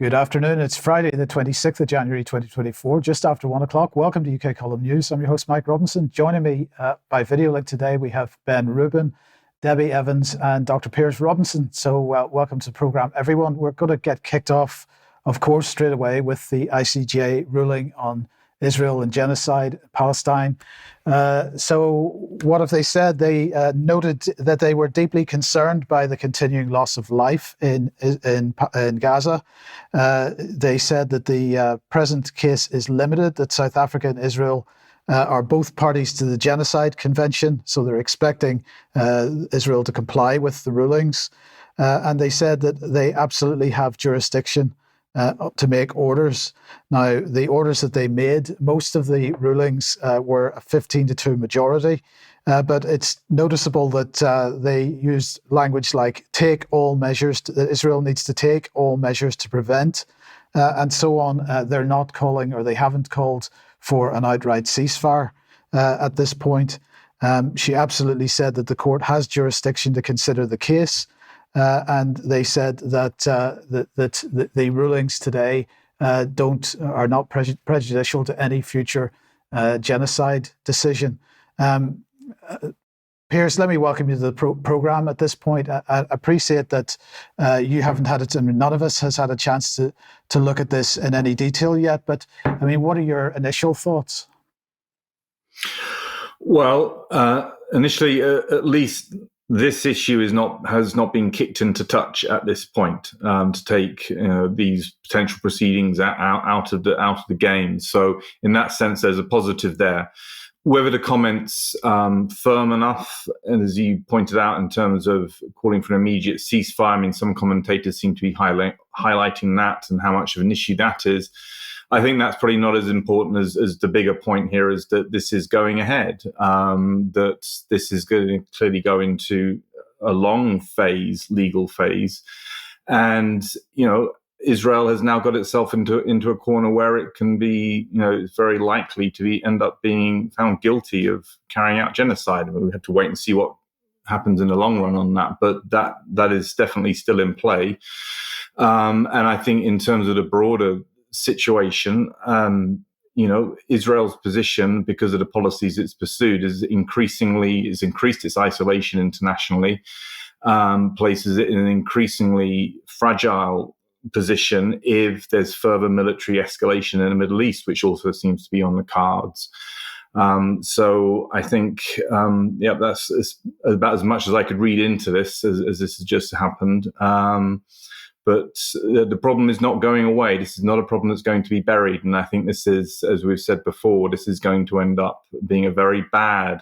Good afternoon. It's Friday, the 26th of January, 2024, just after 1 o'clock. Welcome to UK Column News. I'm your host, Mike Robinson. Joining me by video link today, we have Ben Rubin, Debbie Evans, and Dr. Piers Robinson. So welcome to the programme, everyone. We're going to get kicked off, of course, straight away with the ICJ ruling on Israel and genocide, Palestine. So what have they said? They noted that they were deeply concerned by the continuing loss of life in Gaza. They said that the present case is limited, that South Africa and Israel are both parties to the Genocide Convention, so they're expecting Israel to comply with the rulings. And they said that they absolutely have jurisdiction to make orders. Now, the orders that they made, most of the rulings were a 15-2 majority, but it's noticeable that they used language like take all measures, that Israel needs to take all measures to prevent, and so on. They're not calling, or they haven't called for an outright ceasefire at this point. She absolutely said that the court has jurisdiction to consider the case. And they said that the rulings today are not prejudicial to any future genocide decision. Piers, let me welcome you to the program at this point. I appreciate that you haven't had it, and none of us has had a chance to look at this in any detail yet. But I mean, what are your initial thoughts? Well, initially, at least, this issue has not been kicked into touch at this point to take these potential proceedings out of the game. So in that sense, there's a positive there. Whether the comments firm enough, and as you pointed out, in terms of calling for an immediate ceasefire, I mean, some commentators seem to be highlighting that and how much of an issue that is. I think that's probably not as important as the bigger point here is that this is going ahead, that this is going to clearly go into a long legal phase. And, Israel has now got itself into a corner where it can be, it's very likely to end up being found guilty of carrying out genocide. I mean, we have to wait and see what happens in the long run on that, but that is definitely still in play. And I think in terms of the broader situation, Israel's position, because of the policies it's pursued, has increased its isolation internationally, places it in an increasingly fragile position if there's further military escalation in the Middle East, which also seems to be on the cards. So I think, that's about as much as I could read into this as this has just happened. But the problem is not going away. This is not a problem that's going to be buried. And I think this is, as we've said before, this is going to end up being a very bad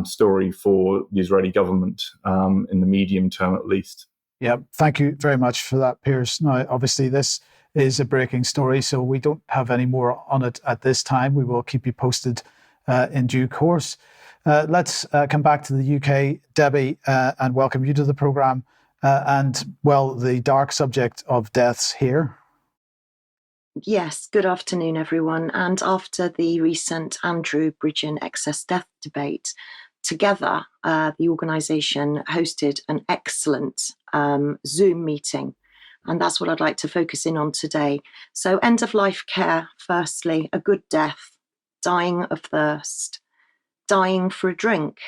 story for the Israeli government in the medium term, at least. Yeah, thank you very much for that, Piers. Now, obviously, this is a breaking story, so we don't have any more on it at this time. We will keep you posted in due course. Let's come back to the UK, Debbie, and welcome you to the programme. The dark subject of deaths here. Yes, good afternoon, everyone. And after the recent Andrew Bridgen excess death debate, together, the organisation hosted an excellent Zoom meeting. And that's what I'd like to focus in on today. So end-of-life care, firstly, a good death, dying of thirst, dying for a drink.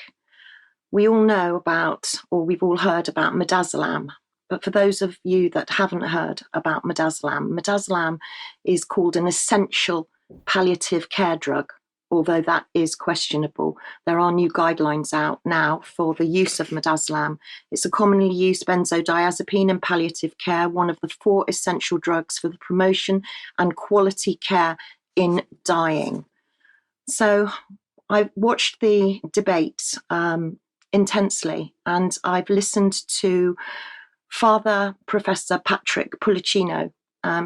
We all know about, or we've all heard about midazolam, but for those of you that haven't heard about midazolam is called an essential palliative care drug, although that is questionable. There are new guidelines out now for the use of midazolam. It's a commonly used benzodiazepine in palliative care, one of the 4 essential drugs for the promotion and quality care in dying. So I watched the debate intensely, and I've listened to Father Professor Patrick Pulicino.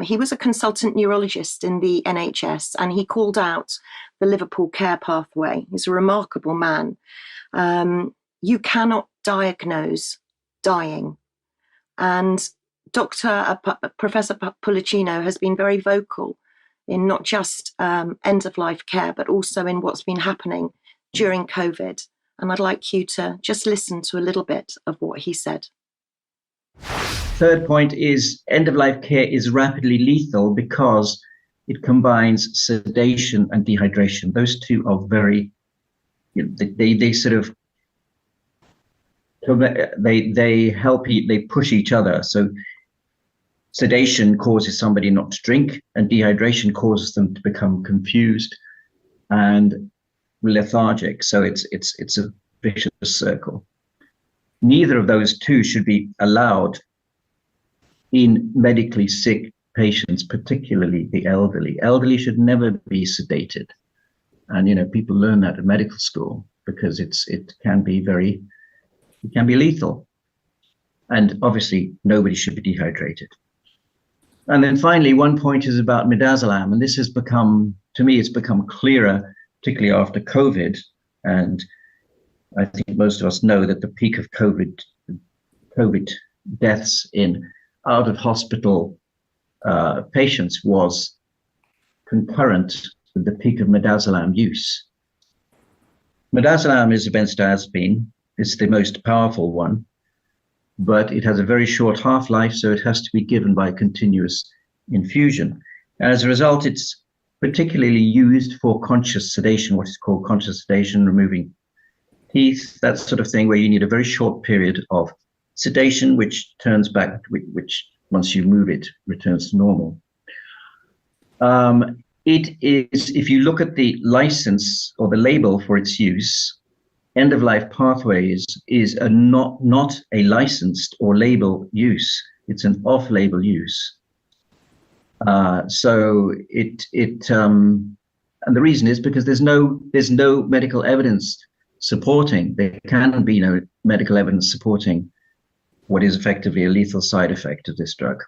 He was a consultant neurologist in the NHS, and he called out the Liverpool care pathway. He's a remarkable man. You cannot diagnose dying. And Professor Pulicino has been very vocal in not just end-of-life care, but also in what's been happening during COVID. And I'd like you to just listen to a little bit of what he said. third point is end-of-life care is rapidly lethal because it combines sedation and dehydration. Those two are very, they sort of, they help, they push each other. So sedation causes somebody not to drink, and dehydration causes them to become confused and lethargic. So it's a vicious circle. Neither of those two should be allowed in medically sick patients, particularly the elderly. Elderly should never be sedated. And, people learn that at medical school because it can be lethal. And obviously nobody should be dehydrated. And then finally, one point is about midazolam. And this has become, to me, it's become clearer, particularly after COVID. And I think most of us know that the peak of COVID deaths in out of hospital patients was concurrent with the peak of midazolam use. Midazolam is a benzodiazepine. It's the most powerful one, but it has a very short half-life, so it has to be given by continuous infusion. And as a result, it's particularly used for conscious sedation, what is called conscious sedation, removing teeth, that sort of thing, where you need a very short period of sedation, which turns back, which once you move it, returns to normal. It is, if you look at the license or the label for its use, end-of-life pathways is not a licensed or label use. It's an off-label use. So and the reason is because there's no medical evidence supporting. There can be no medical evidence supporting what is effectively a lethal side effect of this drug.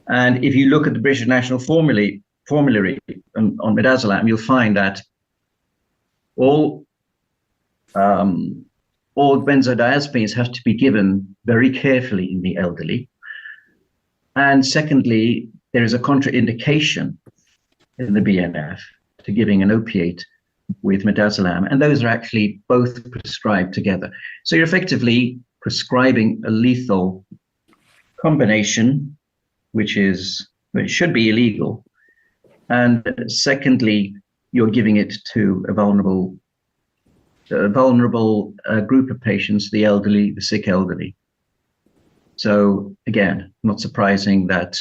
And if you look at the British National Formulary on midazolam, you'll find that all benzodiazepines have to be given very carefully in the elderly. And secondly, there is a contraindication in the BNF to giving an opiate with midazolam, and those are actually both prescribed together. So you're effectively prescribing a lethal combination, which should be illegal. And secondly, you're giving it to a vulnerable group of patients, the elderly, the sick elderly. So again, not surprising that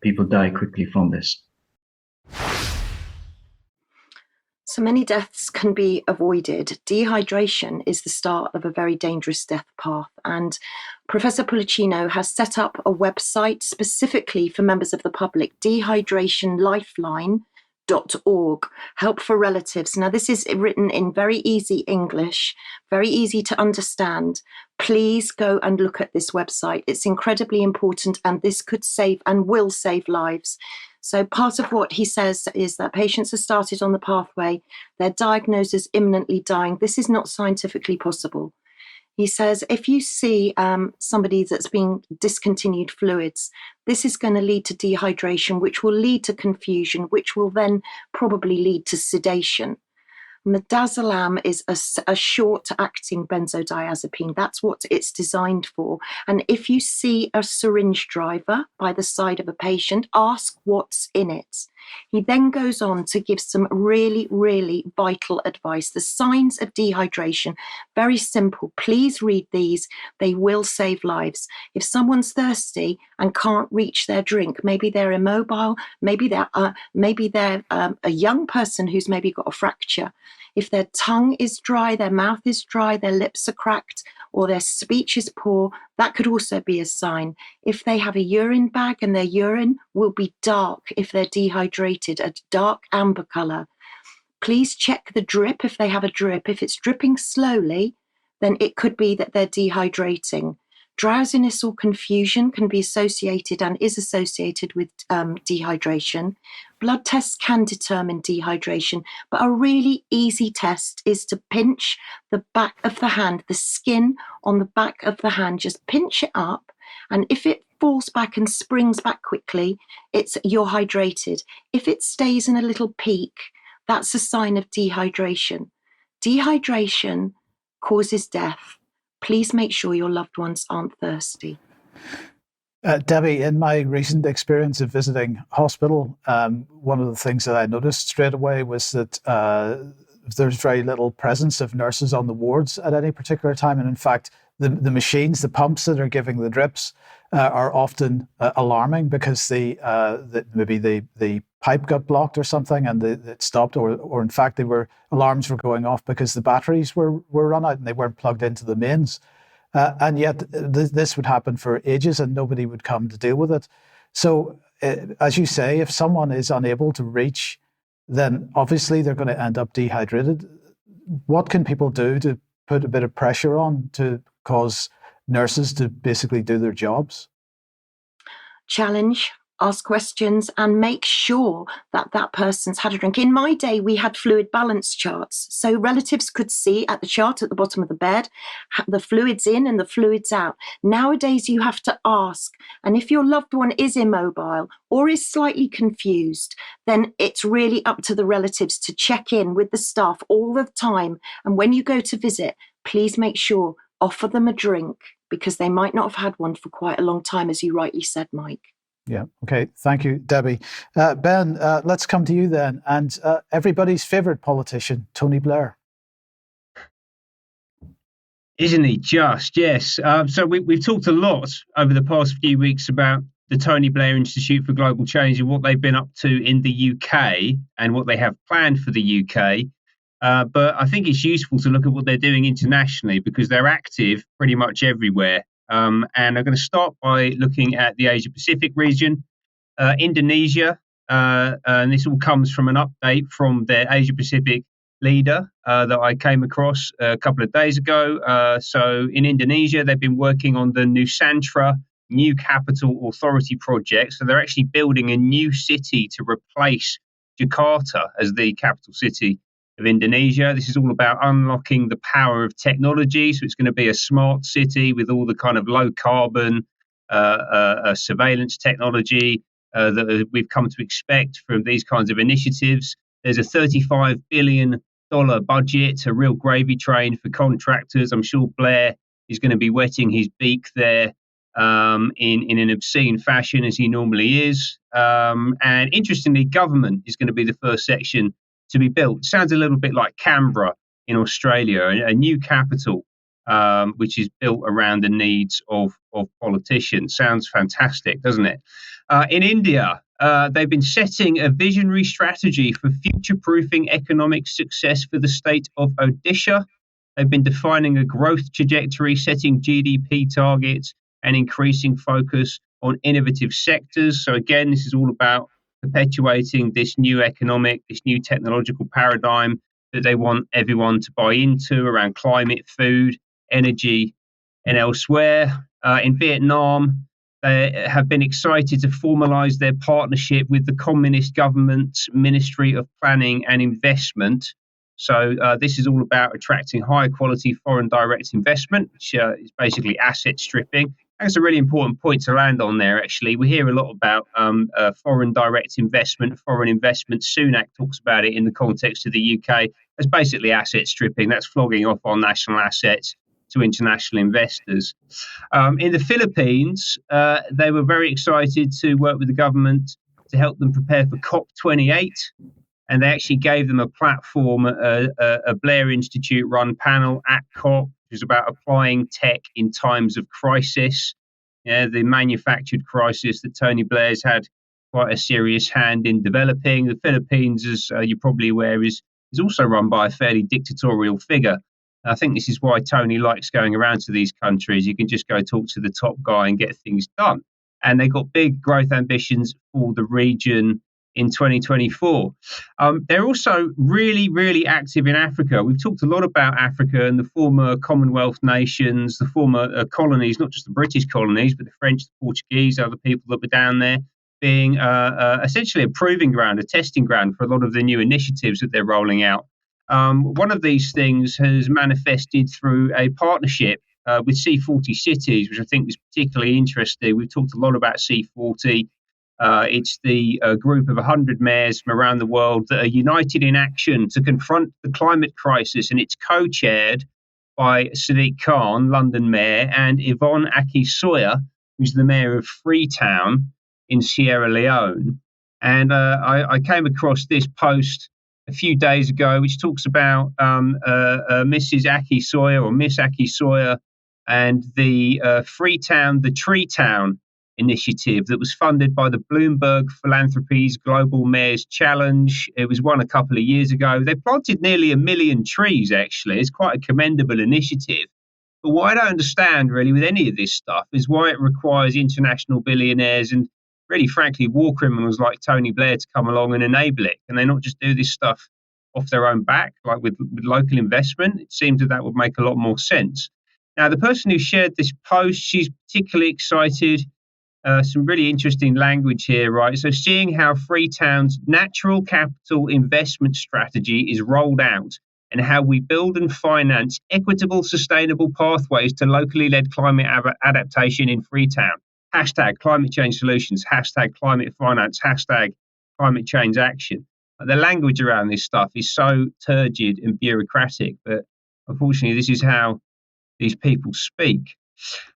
people die quickly from this. So many deaths can be avoided. Dehydration is the start of a very dangerous death path. And Professor Pollicino has set up a website specifically for members of the public, dehydrationlifeline.org, help for relatives. Now, this is written in very easy English, very easy to understand. Please go and look at this website. It's incredibly important, and this could save and will save lives. So part of what he says is that patients are started on the pathway, they're diagnosed as imminently dying. This is not scientifically possible. He says, if you see somebody that's being discontinued fluids, this is going to lead to dehydration, which will lead to confusion, which will then probably lead to sedation. Midazolam is a short-acting benzodiazepine. That's what it's designed for. And if you see a syringe driver by the side of a patient, ask what's in it. He then goes on to give some really, really vital advice. The signs of dehydration, very simple. Please read these. They will save lives. If someone's thirsty and can't reach their drink, maybe they're immobile, maybe they're a young person who's maybe got a fracture. If their tongue is dry, their mouth is dry, their lips are cracked, or their speech is poor, that could also be a sign. If they have a urine bag and their urine will be dark if they're dehydrated, a dark amber color. Please check the drip if they have a drip. If it's dripping slowly, then it could be that they're dehydrating. Drowsiness or confusion can be associated and is associated with dehydration. Blood tests can determine dehydration, but a really easy test is to pinch the back of the hand, the skin on the back of the hand, just pinch it up. And if it falls back and springs back quickly, you're hydrated. If it stays in a little peak, that's a sign of dehydration. Dehydration causes death. Please make sure your loved ones aren't thirsty. Debbie, in my recent experience of visiting hospital, one of the things that I noticed straight away was that there's very little presence of nurses on the wards at any particular time. And in fact, the machines, the pumps that are giving the drips are often alarming because maybe the pipe got blocked or something and it stopped, or in fact, alarms were going off because the batteries were run out and they weren't plugged into the mains. And yet this would happen for ages and nobody would come to deal with it. So as you say, if someone is unable to reach, then obviously they're going to end up dehydrated. What can people do to put a bit of pressure on to cause nurses to basically do their jobs? Challenge, ask questions, and make sure that that person's had a drink. In my day, we had fluid balance charts. So relatives could see at the chart at the bottom of the bed, the fluids in and the fluids out. Nowadays, you have to ask. And if your loved one is immobile or is slightly confused, then it's really up to the relatives to check in with the staff all the time. And when you go to visit, please make sure, offer them a drink because they might not have had one for quite a long time, as you rightly said, Mike. Yeah. Okay. Thank you, Debbie. Ben, let's come to you then. And everybody's favorite politician, Tony Blair. Isn't he just? Yes. So we've talked a lot over the past few weeks about the Tony Blair Institute for Global Change and what they've been up to in the UK and what they have planned for the UK. But I think it's useful to look at what they're doing internationally because they're active pretty much everywhere. And I'm going to start by looking at the Asia Pacific region, Indonesia, and this all comes from an update from their Asia Pacific leader that I came across a couple of days ago. So in Indonesia, they've been working on the Nusantara New Capital Authority project. So they're actually building a new city to replace Jakarta as the capital city of Indonesia. This is all about unlocking the power of technology. So it's going to be a smart city with all the kind of low carbon surveillance technology that we've come to expect from these kinds of initiatives. There's a $35 billion budget, a real gravy train for contractors. I'm sure Blair is going to be wetting his beak there in an obscene fashion as he normally is. And interestingly, government is going to be the first section to be built. It sounds a little bit like Canberra in Australia, a new capital which is built around the needs of politicians. Sounds fantastic, doesn't it? In India, they've been setting a visionary strategy for future-proofing economic success for the state of Odisha. They've been defining a growth trajectory, setting GDP targets, and increasing focus on innovative sectors. So again, this is all about perpetuating this new economic, this new technological paradigm that they want everyone to buy into around climate, food, energy, and elsewhere. In Vietnam, they have been excited to formalize their partnership with the Communist government's Ministry of Planning and Investment. So this is all about attracting high quality foreign direct investment, which is basically asset stripping. That's a really important point to land on there, actually. We hear a lot about foreign direct investment, foreign investment. Sunak talks about it in the context of the UK. That's basically asset stripping. That's flogging off our national assets to international investors. In the Philippines, they were very excited to work with the government to help them prepare for COP28. And they actually gave them a platform, a Blair Institute-run panel at COP, which was about applying tech in times of crisis. Yeah, the manufactured crisis that Tony Blair's had quite a serious hand in developing. The Philippines, as you're probably aware, is also run by a fairly dictatorial figure. I think this is why Tony likes going around to these countries. You can just go talk to the top guy and get things done. And they've got big growth ambitions for the region in 2024. They're also really, really active in Africa. We've talked a lot about Africa and the former Commonwealth nations, the former colonies, not just the British colonies, but the French, the Portuguese, other people that were down there, being essentially a proving ground, a testing ground for a lot of the new initiatives that they're rolling out. One of these things has manifested through a partnership with C40 Cities, which I think is particularly interesting. We've talked a lot about C40. It's the group of 100 mayors from around the world that are united in action to confront the climate crisis, and it's co-chaired by Sadiq Khan, London Mayor, and Yvonne Aki-Sawyerr, who's the mayor of Freetown in Sierra Leone. And I came across this post a few days ago, which talks about Mrs. Aki Sawyer or Miss Aki Sawyer and the Freetown, the Tree Town initiative that was funded by the Bloomberg Philanthropies Global Mayor's Challenge. It was won a couple of years ago. They planted nearly 1 million trees, actually. It's quite a commendable initiative. But what I don't understand really with any of this stuff is why it requires international billionaires and really, frankly, war criminals like Tony Blair to come along and enable it. Can they not just do this stuff off their own back, like with local investment? It seems that would make a lot more sense. Now, the person who shared this post, she's particularly excited. Some really interesting language here, right? So seeing how Freetown's natural capital investment strategy is rolled out and how we build and finance equitable, sustainable pathways to locally led climate adaptation in Freetown. Hashtag climate change solutions, hashtag climate finance, hashtag climate change action. The language around this stuff is so turgid and bureaucratic, but unfortunately, this is how these people speak.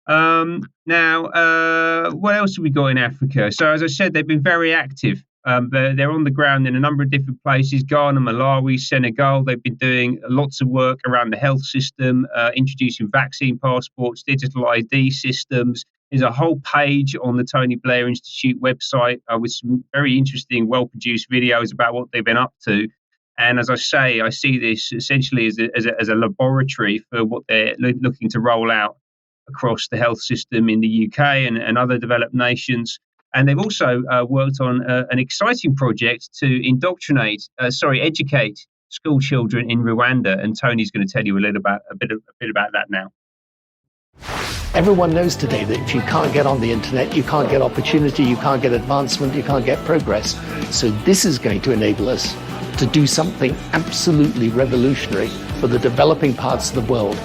Now, what else have we got in Africa? So, as I said, they've been very active. They're on the ground in a number of different places, Ghana, Malawi, Senegal. They've been doing lots of work around the health system, introducing vaccine passports, digital ID systems. There's a whole page on the Tony Blair Institute website with some very interesting, well-produced videos about what they've been up to. And as I say, I see this essentially as a laboratory for what they're looking to roll out across the health system in the UK and other developed nations. And they've also worked on an exciting project to educate school children in Rwanda. And Tony's going to tell you a bit about that now. Everyone knows today that if you can't get on the internet, you can't get opportunity, you can't get advancement, you can't get progress. So this is going to enable us to do something absolutely revolutionary for the developing parts of the world.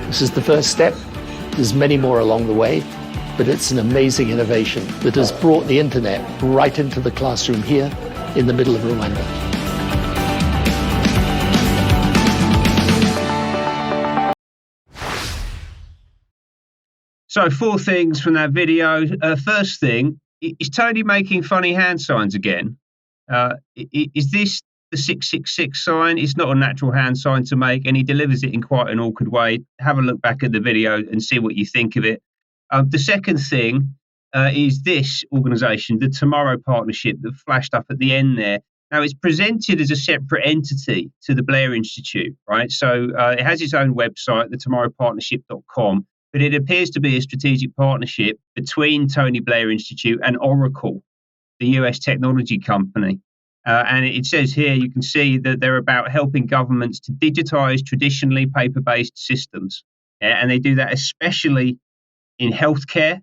This is the first step. There's many more along the way, but it's an amazing innovation that has brought the internet right into the classroom here in the middle of Rwanda. So 4 things from that video. First thing, is Tony making funny hand signs again? Is this the 666 sign? It's not a natural hand sign to make, and he delivers it in quite an awkward way. Have a look back at the video and see what you think of it. The second thing is this organisation, the Tomorrow Partnership, that flashed up at the end there. Now, it's presented as a separate entity to the Blair Institute, right? So it has its own website, thetomorrowpartnership.com. But it appears to be a strategic partnership between Tony Blair Institute and Oracle, the US technology company. And it says here, you can see that they're about helping governments to digitize traditionally paper-based systems. And they do that especially in healthcare.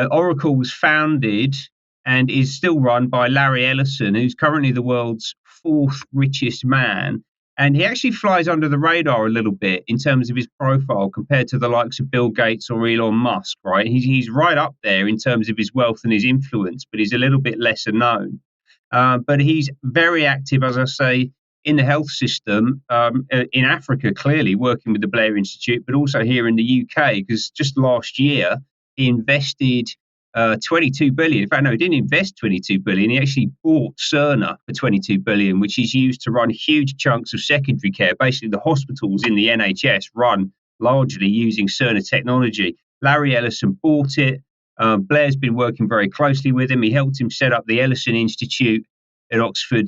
Oracle was founded and is still run by Larry Ellison, who's currently the world's 4th richest man. And he actually flies under the radar a little bit in terms of his profile compared to the likes of Bill Gates or Elon Musk, right? He's right up there in terms of his wealth and his influence, but he's a little bit lesser known. But he's very active, as I say, in the health system in Africa, clearly working with the Blair Institute, but also here in the UK, because just last year he invested 22 billion. In fact, no, he didn't invest 22 billion. He actually bought Cerner for 22 billion, which is used to run huge chunks of secondary care. Basically, the hospitals in the NHS run largely using Cerner technology. Larry Ellison bought it. Blair's been working very closely with him. He helped him set up the Ellison Institute at Oxford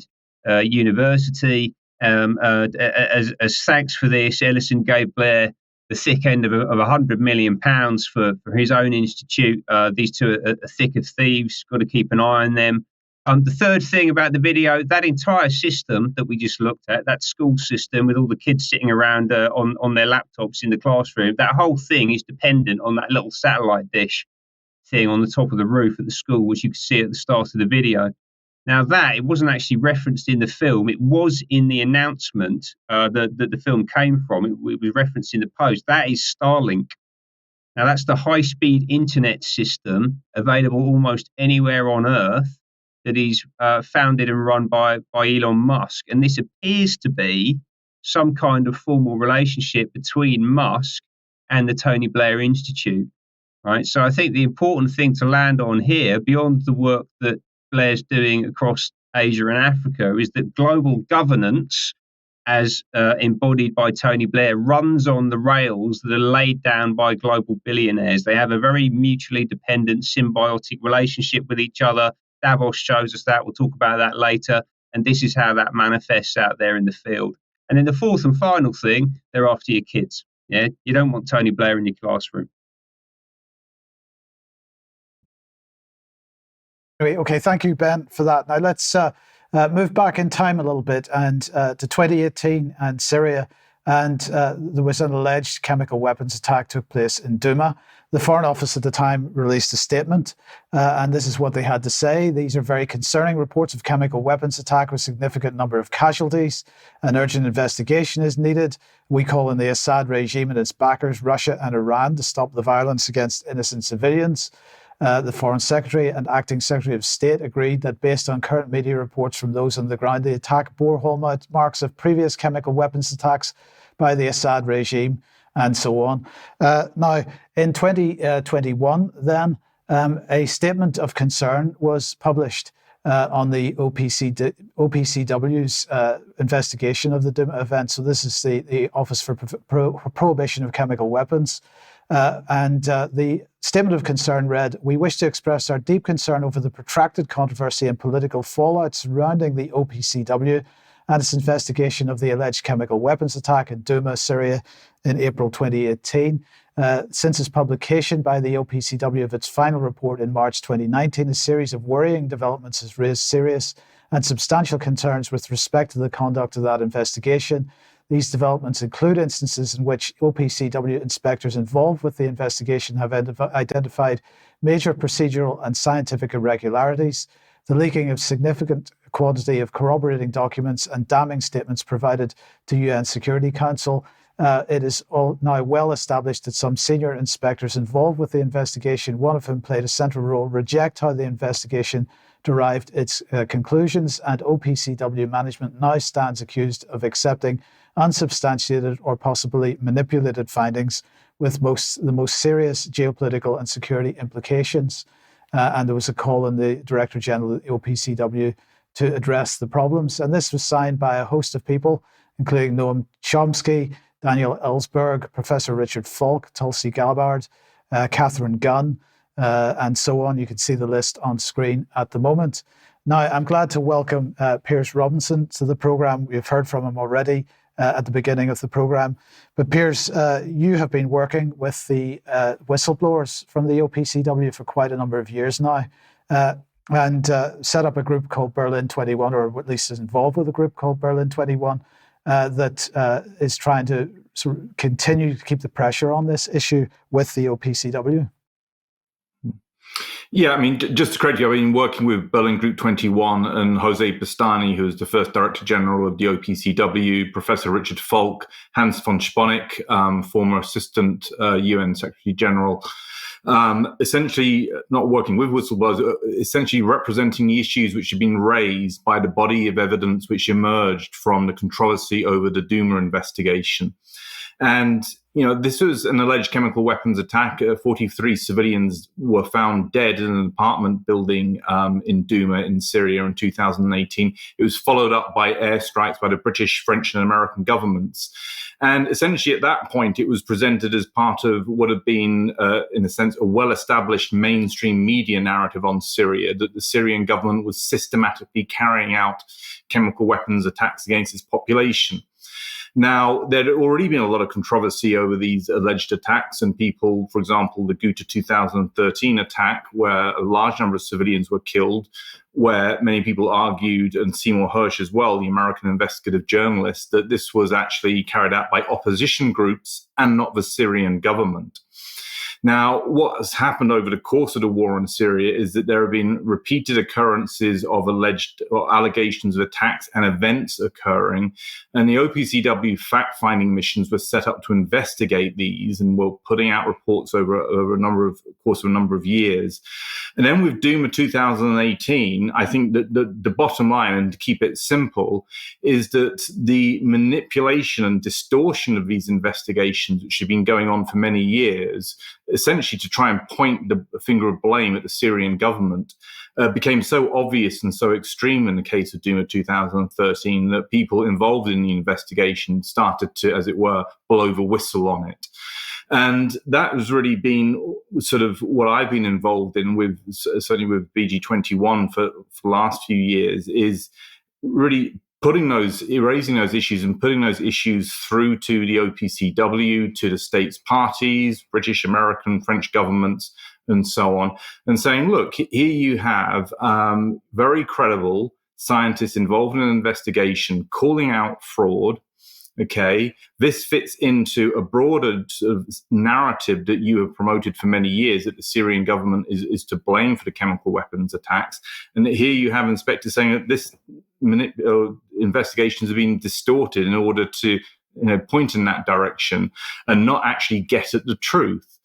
University. As thanks for this, Ellison gave Blair the thick end of £100 million for his own institute. These two are thick of thieves. Got to keep an eye on them. The third thing about the video, that entire system that we just looked at, that school system with all the kids sitting around on their laptops in the classroom, that whole thing is dependent on that little satellite dish thing on the top of the roof at the school, which you can see at the start of the video. Now it wasn't actually referenced in the film. It was in the announcement that the film came from. It was referenced in the post. That is Starlink. Now that's the high-speed internet system available almost anywhere on Earth that is founded and run by Elon Musk. And this appears to be some kind of formal relationship between Musk and the Tony Blair Institute. right? So I think the important thing to land on here, beyond the work that Blair's doing across Asia and Africa, is that global governance, as embodied by Tony Blair, runs on the rails that are laid down by global billionaires. They have a very mutually dependent, symbiotic relationship with each other. Davos shows us that. We'll talk about that later. And this is how that manifests out there in the field. And then the fourth and final thing, they're after your kids. Yeah, you don't want Tony Blair in your classroom. Okay, thank you, Ben, for that. Now let's move back in time a little bit and to 2018 and Syria. And there was an alleged chemical weapons attack took place in Douma. The Foreign Office at the time released a statement, and this is what they had to say. These are very concerning reports of chemical weapons attack with significant number of casualties. An urgent investigation is needed. We call on the Assad regime and its backers, Russia and Iran, to stop the violence against innocent civilians. The Foreign Secretary and Acting Secretary of State agreed that based on current media reports from those on the ground, the attack bore hallmarks of previous chemical weapons attacks by the Assad regime, and so on. Now, in 2021, then, a statement of concern was published on the OPCW's investigation of the Douma event. So this is the Office for Prohibition of Chemical Weapons. And the statement of concern read, "We wish to express our deep concern over the protracted controversy and political fallout surrounding the OPCW and its investigation of the alleged chemical weapons attack in Douma, Syria in April 2018. Since its publication by the OPCW of its final report in March 2019, a series of worrying developments has raised serious and substantial concerns with respect to the conduct of that investigation. These developments include instances in which OPCW inspectors involved with the investigation have identified major procedural and scientific irregularities, the leaking of significant quantity of corroborating documents and damning statements provided to UN Security Council. It is now well established that some senior inspectors involved with the investigation, one of whom played a central role, reject how the investigation derived its conclusions, and OPCW management now stands accused of accepting unsubstantiated or possibly manipulated findings with the most serious geopolitical and security implications. And there was a call on the Director General of the OPCW to address the problems. And this was signed by a host of people, including Noam Chomsky, Daniel Ellsberg, Professor Richard Falk, Tulsi Gabbard, Catherine Gunn, and so on. You can see the list on screen at the moment. Now, I'm glad to welcome Piers Robinson to the programme. We've heard from him already at the beginning of the programme. But Piers, you have been working with the whistleblowers from the OPCW for quite a number of years now, and set up a group called Berlin 21, or at least is involved with a group called Berlin 21, that is trying to sort of continue to keep the pressure on this issue with the OPCW. Yeah, I mean, just to correct you, I've been working with Berlin Group 21 and Jose Bastani, who is the first Director General of the OPCW, Professor Richard Falk, Hans von Sponeck, former Assistant UN Secretary General, essentially not working with whistleblowers, essentially representing the issues which have been raised by the body of evidence which emerged from the controversy over the Douma investigation. And, you know, this was an alleged chemical weapons attack. 43 civilians were found dead in an apartment building in Douma in Syria in 2018. It was followed up by airstrikes by the British, French, and American governments. And essentially at that point, it was presented as part of what had been, in a sense, a well-established mainstream media narrative on Syria, that the Syrian government was systematically carrying out chemical weapons attacks against its population. Now, there had already been a lot of controversy over these alleged attacks, and people, for example, the Ghouta 2013 attack, where a large number of civilians were killed, where many people argued, and Seymour Hersh as well, the American investigative journalist, that this was actually carried out by opposition groups and not the Syrian government. Now, what has happened over the course of the war in Syria is that there have been repeated occurrences of alleged or allegations of attacks and events occurring, and the OPCW fact-finding missions were set up to investigate these and were putting out reports over a number of years. And then with Douma 2018, I think that the bottom line, and to keep it simple, is that the manipulation and distortion of these investigations, which have been going on for many years, essentially to try and point the finger of blame at the Syrian government, became so obvious and so extreme in the case of Duma 2013 that people involved in the investigation started to, as it were, blow the whistle on it. And that has really been sort of what I've been involved in with, certainly with BG21 for the last few years, is really erasing those issues and putting those issues through to the OPCW, to the states parties, British, American, French governments, and so on, and saying, look, here you have very credible scientists involved in an investigation calling out fraud. Okay, this fits into a broader sort of narrative that you have promoted for many years, that the Syrian government is to blame for the chemical weapons attacks. And here you have inspectors saying that this investigations have been distorted in order to point in that direction and not actually get at the truth.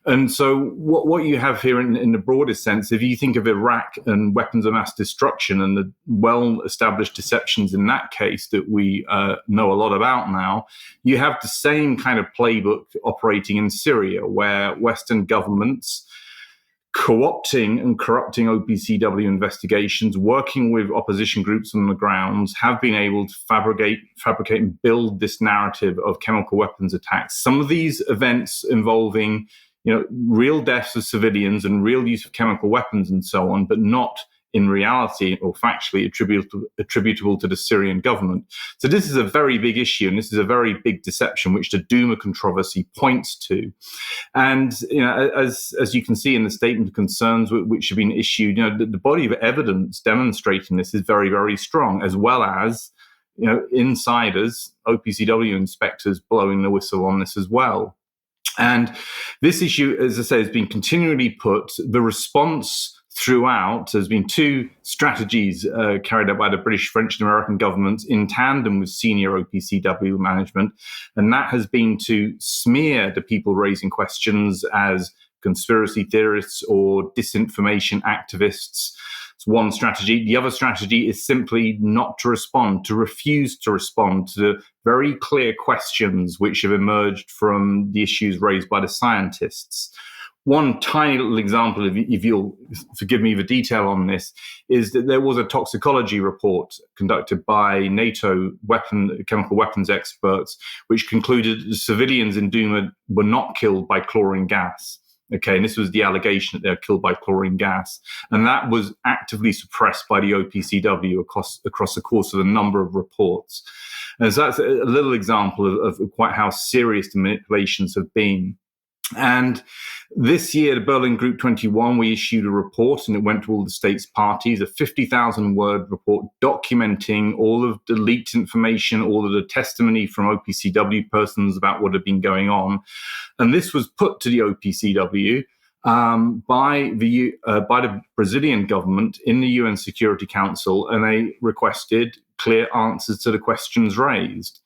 And so what you have here in the broadest sense, if you think of Iraq and weapons of mass destruction and the well-established deceptions in that case that we know a lot about now, you have the same kind of playbook operating in Syria, where Western governments co-opting and corrupting OPCW investigations, working with opposition groups on the grounds, have been able to fabricate and build this narrative of chemical weapons attacks. Some of these events involving real deaths of civilians and real use of chemical weapons and so on, but not in reality or factually attributable to the Syrian government. So this is a very big issue, and this is a very big deception which the Duma controversy points to. And as you can see in the statement of concerns which have been issued, the body of evidence demonstrating this is very, very strong, as well as insiders, OPCW inspectors blowing the whistle on this as well. And this issue, as I say, has been continually put. The response throughout has been two strategies carried out by the British, French, and American governments in tandem with senior OPCW management. And that has been to smear the people raising questions as conspiracy theorists or disinformation activists. It's one strategy. The other strategy is simply not to respond, to refuse to respond to the very clear questions which have emerged from the issues raised by the scientists. One tiny little example, if you'll forgive me the detail on this, is that there was a toxicology report conducted by NATO chemical weapons experts, which concluded that civilians in Duma were not killed by chlorine gas. Okay, and this was the allegation that they were killed by chlorine gas. And that was actively suppressed by the OPCW across the course of a number of reports. And so that's a little example of quite how serious the manipulations have been. And this year, the Berlin Group 21, we issued a report, and it went to all the states parties, a 50,000-word report documenting all of the leaked information, all of the testimony from OPCW persons about what had been going on. And this was put to the OPCW by the Brazilian government in the UN Security Council, and they requested clear answers to the questions raised.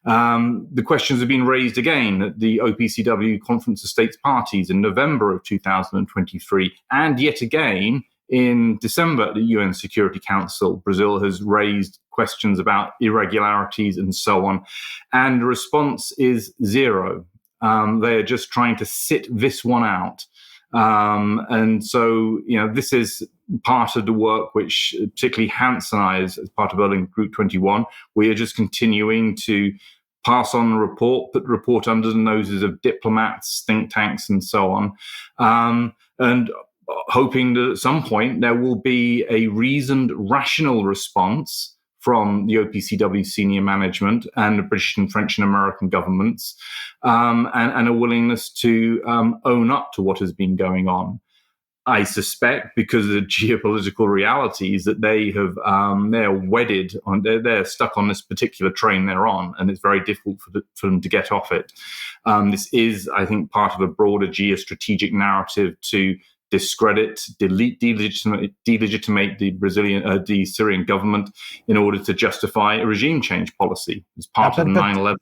The questions have been raised again at the OPCW Conference of States Parties in November of 2023, and yet again in December at the UN Security Council. Brazil has raised questions about irregularities and so on, and the response is zero. They are just trying to sit this one out. And so, this is part of the work which particularly Hans and I, as part of Berlin Group 21, we are just continuing to pass on the report, put the report under the noses of diplomats, think tanks, and so on, and hoping that at some point there will be a reasoned, rational response from the OPCW senior management and the British and French and American governments, and a willingness to own up to what has been going on. I suspect because of the geopolitical realities that they're wedded on, they're stuck on this particular train they're on, and it's very difficult for them to get off it. This is, I think, part of a broader geostrategic narrative to discredit, delegitimate the Syrian government in order to justify a regime change policy as part of the 9/11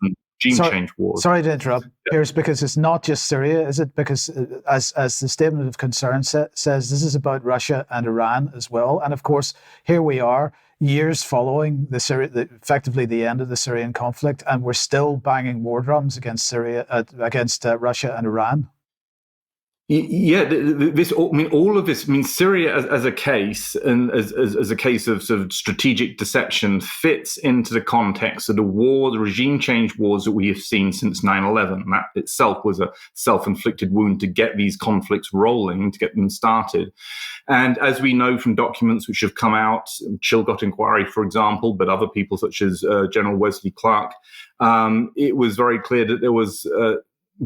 regime change wars. Sorry to interrupt, Piers, because it's not just Syria, is it? Because as the statement of concern says, this is about Russia and Iran as well. And of course, here we are, years following effectively the end of the Syrian conflict, and we're still banging war drums against Russia and Iran. Yeah, this. I mean, all of this. I mean, Syria as a case, and as a case of sort of strategic deception, fits into the context of the regime change wars that we have seen since 9/11. That itself was a self-inflicted wound to get these conflicts rolling, to get them started. And as we know from documents which have come out, Chilcot Inquiry, for example, but other people such as General Wesley Clark, it was very clear that there was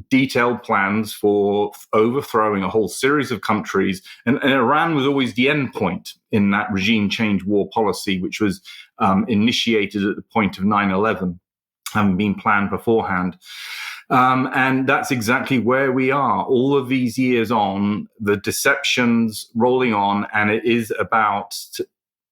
detailed plans for overthrowing a whole series of countries, and Iran was always the end point in that regime change war policy, which was initiated at the point of 9/11, having been planned beforehand. And that's exactly where we are. All of these years on, the deception's rolling on, and it is about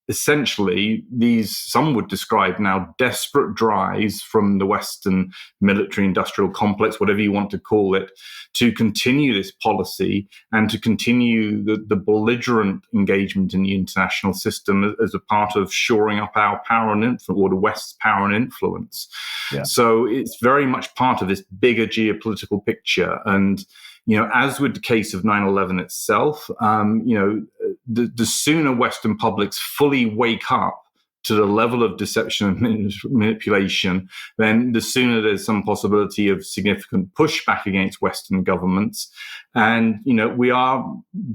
essentially these, some would describe now, desperate drives from the Western military industrial complex, whatever you want to call it, to continue this policy and to continue the belligerent engagement in the international system as a part of shoring up our power and influence, or the West's power and influence. Yeah. So it's very much part of this bigger geopolitical picture. And as with the case of 9/11 itself, the sooner Western publics fully wake up to the level of deception and manipulation, then the sooner there's some possibility of significant pushback against Western governments. And, we are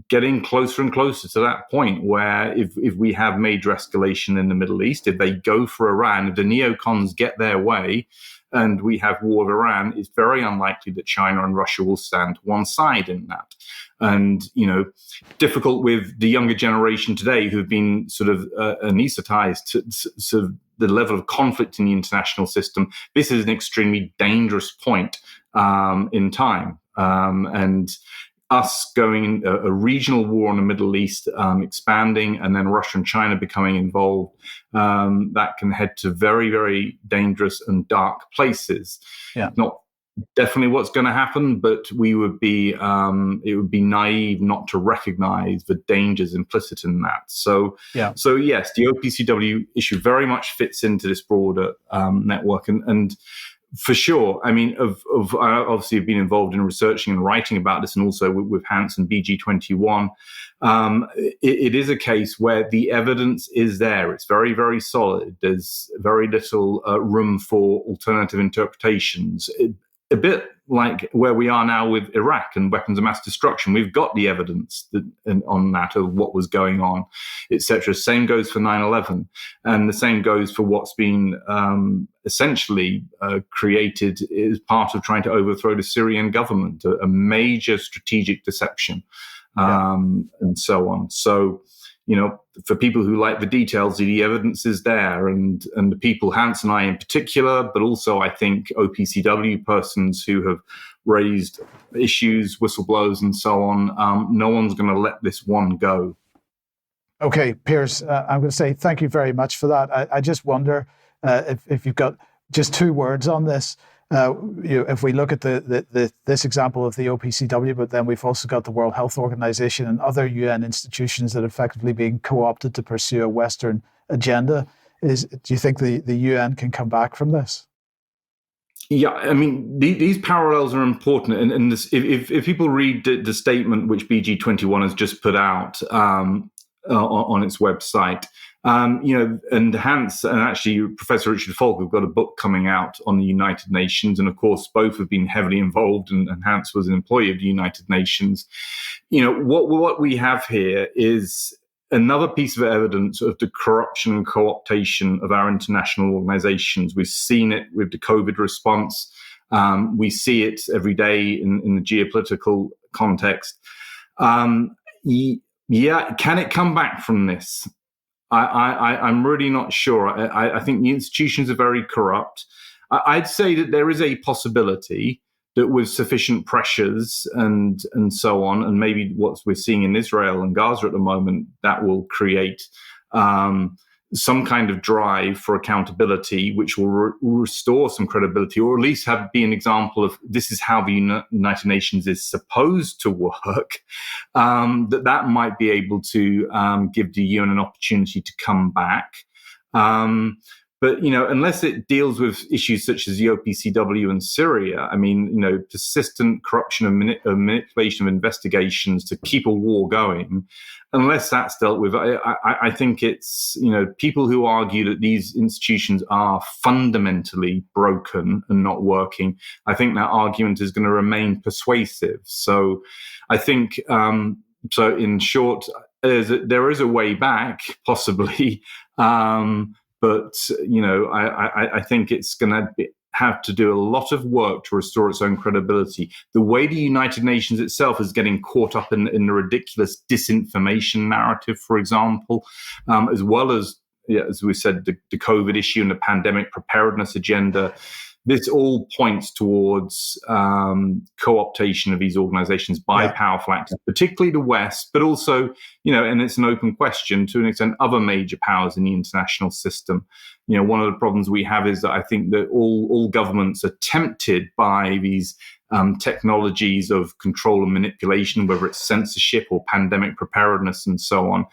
getting closer and closer to that point where if we have major escalation in the Middle East, if they go for Iran, if the neocons get their way, and we have war with Iran, it's very unlikely that China and Russia will stand to one side in that. And, difficult with the younger generation today who've been sort of anesthetized to sort of the level of conflict in the international system. This is an extremely dangerous point in time. And us going a regional war in the Middle East, expanding, and then Russia and China becoming involved, that can head to very, very dangerous and dark places. Yeah. Not definitely what's going to happen, but it would be naive not to recognize the dangers implicit in that. So yes, the OPCW issue very much fits into this broader network, and for sure, I mean, I obviously have been involved in researching and writing about this, and also with Hans and BG21. It is a case where the evidence is there. It's very, very solid. There's very little room for alternative interpretations. A bit like where we are now with Iraq and weapons of mass destruction. We've got the evidence on that of what was going on, etc. Same goes for 9/11, and the same goes for what's been essentially created as part of trying to overthrow the Syrian government, a major strategic deception, and so on. So, for people who like the details, the evidence is there, and the people, Hans and I in particular, but also I think OPCW persons who have raised issues, whistleblowers and so on, no one's going to let this one go. Okay, Piers, I'm going to say thank you very much for that. I just wonder if you've got just 2 words on this. If we look at this example of the OPCW, but then we've also got the World Health Organization and other UN institutions that are effectively being co-opted to pursue a Western agenda. Do you think the UN can come back from this? Yeah, I mean, these parallels are important. And this, if people read the statement which BG21 has just put out on its website, and Hans and actually Professor Richard Falk have got a book coming out on the United Nations. And of course, both have been heavily involved, and Hans was an employee of the United Nations. What we have here is another piece of evidence of the corruption and co-optation of our international organizations. We've seen it with the COVID response. We see it every day in the geopolitical context. Can it come back from this? I'm really not sure. I think the institutions are very corrupt. I'd say that there is a possibility that with sufficient pressures and so on, and maybe what we're seeing in Israel and Gaza at the moment, that will create some kind of drive for accountability, which will restore some credibility, or at least be an example of this is how the United Nations is supposed to work, that might be able to give the UN an opportunity to come back. But, unless it deals with issues such as the OPCW and Syria, I mean, persistent corruption and manipulation of investigations to keep a war going, unless that's dealt with, I think it's, people who argue that these institutions are fundamentally broken and not working, I think that argument is going to remain persuasive. So I think, so in short, there is a way back, possibly, but, I think it's going to have to do a lot of work to restore its own credibility. The way the United Nations itself is getting caught up in the ridiculous disinformation narrative, for example, as well as, as we said, the COVID issue and the pandemic preparedness agenda. This all points towards co-optation of these organizations by powerful actors, particularly the West, but also, and it's an open question to an extent, other major powers in the international system. One of the problems we have is that I think that all governments are tempted by these technologies of control and manipulation, whether it's censorship or pandemic preparedness and so on.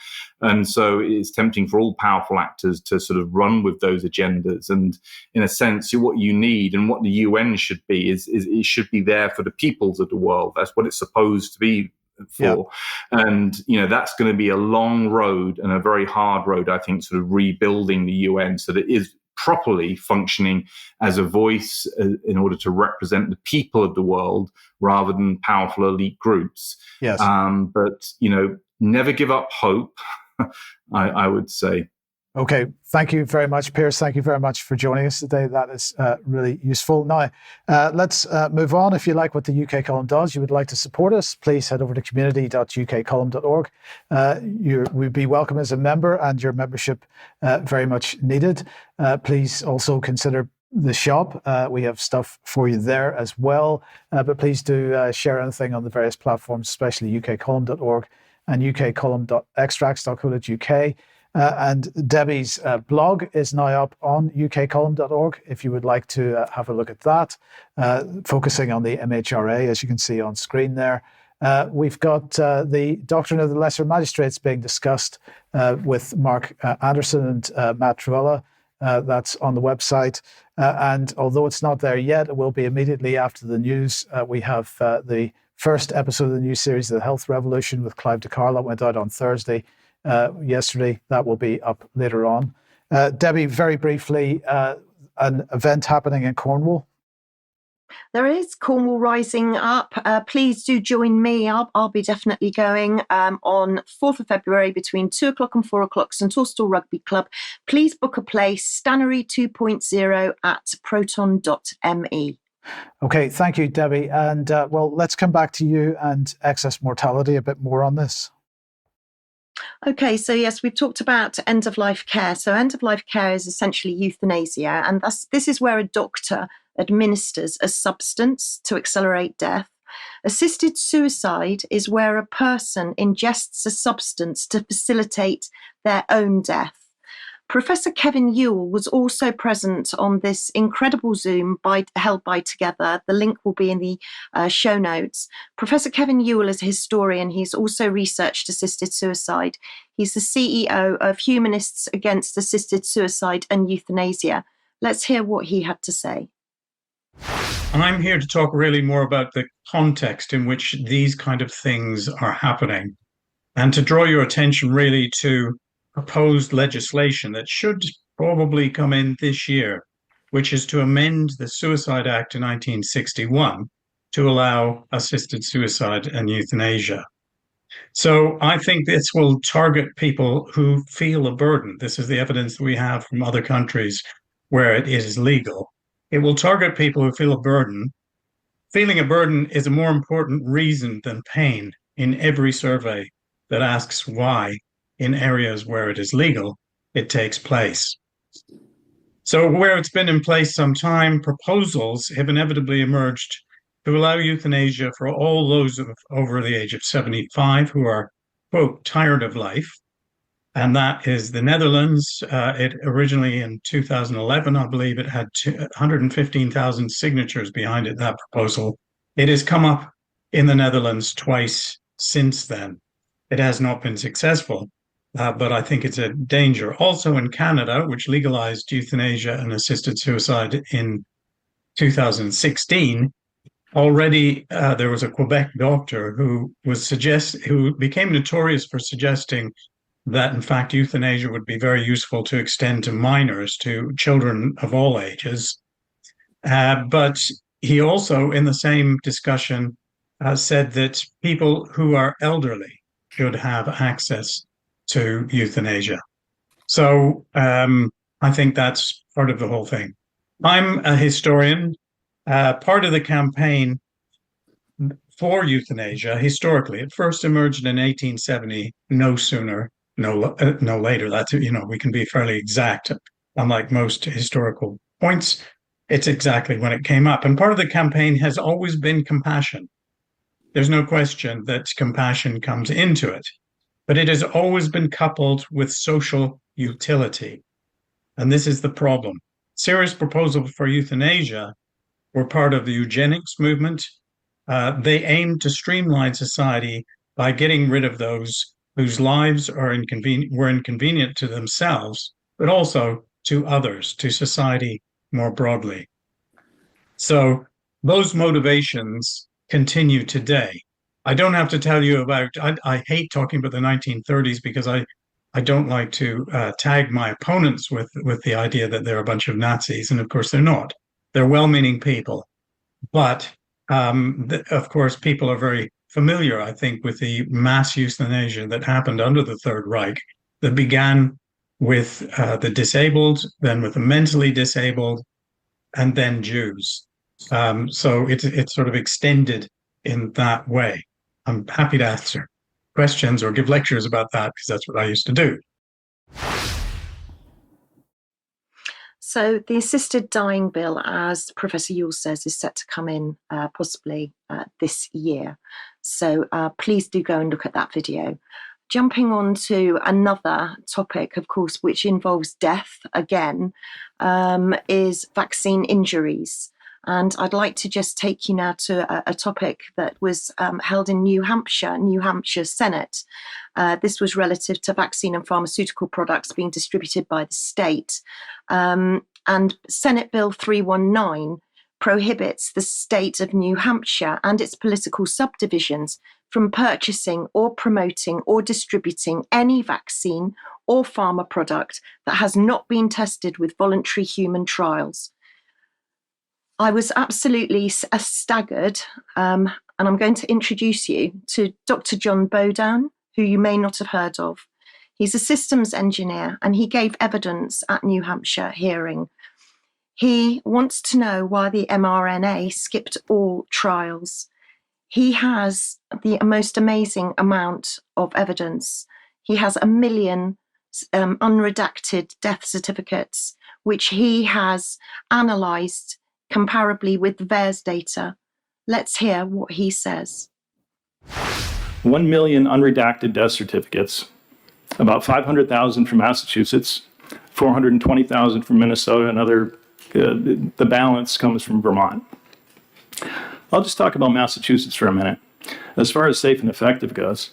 And so it's tempting for all powerful actors to sort of run with those agendas. And in a sense, what you need and what the UN should be is it should be there for the peoples of the world. That's what it's supposed to be for. Yeah. And, that's going to be a long road and a very hard road, I think, sort of rebuilding the UN so that it is properly functioning as a voice in order to represent the people of the world rather than powerful elite groups. Yes. But, never give up hope, I would say. Okay. Thank you very much, Piers. Thank you very much for joining us today. That is really useful. Now, let's move on. If you like what the UK Column does, you would like to support us, please head over to community.ukcolumn.org. We'd be welcome as a member, and your membership very much needed. Please also consider the shop. We have stuff for you there as well. But please do share anything on the various platforms, especially ukcolumn.org and ukcolumn.extracts.co.uk. And Debbie's blog is now up on ukcolumn.org if you would like to have a look at that, focusing on the MHRA, as you can see on screen there. We've got the Doctrine of the Lesser Magistrates being discussed with Mark Anderson and Matt Trivella. That's on the website. And although it's not there yet, it will be immediately after the news. We have the first episode of the new series, The Health Revolution, with Clive DeCarlo, that went out on Thursday. Yesterday. That will be up later on. Debbie, very briefly, an event happening in Cornwall. There is Cornwall Rising Up. Please do join me. I'll be definitely going on 4th of February between 2 o'clock and 4 o'clock, St Austell Rugby Club. Please book a place, Stannery 2.0 at proton.me. Okay, thank you, Debbie. And well, let's come back to you and excess mortality a bit more on this. Okay, so yes, we've talked about end-of-life care. So end-of-life care is essentially euthanasia, and this is where a doctor administers a substance to accelerate death. Assisted suicide is where a person ingests a substance to facilitate their own death. Professor Kevin Ewell was also present on this incredible Zoom held by Together. The link will be in the show notes. Professor Kevin Ewell is a historian. He's also researched assisted suicide. He's the CEO of Humanists Against Assisted Suicide and Euthanasia. Let's hear what he had to say. I'm here to talk really more about the context in which these kind of things are happening, and to draw your attention really to proposed legislation that should probably come in this year, which is to amend the Suicide Act of 1961 to allow assisted suicide and euthanasia. So I think this will target people who feel a burden. This is the evidence that we have from other countries where it is legal. It will target people who feel a burden. Feeling a burden is a more important reason than pain in every survey that asks why, in areas where it is legal, it takes place. So where it's been in place some time, proposals have inevitably emerged to allow euthanasia for all those over the age of 75 who are, quote, tired of life. And that is the Netherlands. It originally in 2011, I believe it had 115,000 signatures behind it, that proposal. It has come up in the Netherlands twice since then. It has not been successful. but I think it's a danger. Also in Canada, which legalized euthanasia and assisted suicide in 2016, already there was a Quebec doctor who became notorious for suggesting that in fact euthanasia would be very useful to extend to minors, to children of all ages. But he also, in the same discussion, said that people who are elderly should have access to euthanasia. So I think that's part of the whole thing. I'm a historian. Part of the campaign for euthanasia, historically, it first emerged in 1870, no sooner, no later. That's, we can be fairly exact, unlike most historical points. It's exactly when it came up. And part of the campaign has always been compassion. There's no question that compassion comes into it, but it has always been coupled with social utility. And this is the problem. Serious proposals for euthanasia were part of the eugenics movement. They aimed to streamline society by getting rid of those whose lives were inconvenient to themselves, but also to others, to society more broadly. So those motivations continue today. I don't have to tell you about, I hate talking about the 1930s because I don't like to tag my opponents with the idea that they're a bunch of Nazis. And of course, they're not. They're well-meaning people. But of course, people are very familiar, I think, with the mass euthanasia that happened under the Third Reich, that began with the disabled, then with the mentally disabled, and then Jews. So it's sort of extended in that way. I'm happy to answer questions or give lectures about that because that's what I used to do. So the assisted dying bill, as Professor Yules says, is set to come in possibly this year. So please do go and look at that video. Jumping on to another topic, of course, which involves death again, is vaccine injuries. And I'd like to just take you now to a topic that was held in New Hampshire Senate. This was relative to vaccine and pharmaceutical products being distributed by the state. And Senate Bill 319 prohibits the state of New Hampshire and its political subdivisions from purchasing or promoting or distributing any vaccine or pharma product that has not been tested with voluntary human trials. I was absolutely staggered, and I'm going to introduce you to Dr. John Bowdoin, who you may not have heard of. He's a systems engineer, and he gave evidence at New Hampshire hearing. He wants to know why the mRNA skipped all trials. He has the most amazing amount of evidence. He has 1 million unredacted death certificates, which he has analysed comparably with VAERS data. Let's hear what he says. 1 million unredacted death certificates, about 500,000 from Massachusetts, 420,000 from Minnesota, and the balance comes from Vermont. I'll just talk about Massachusetts for a minute. As far as safe and effective goes,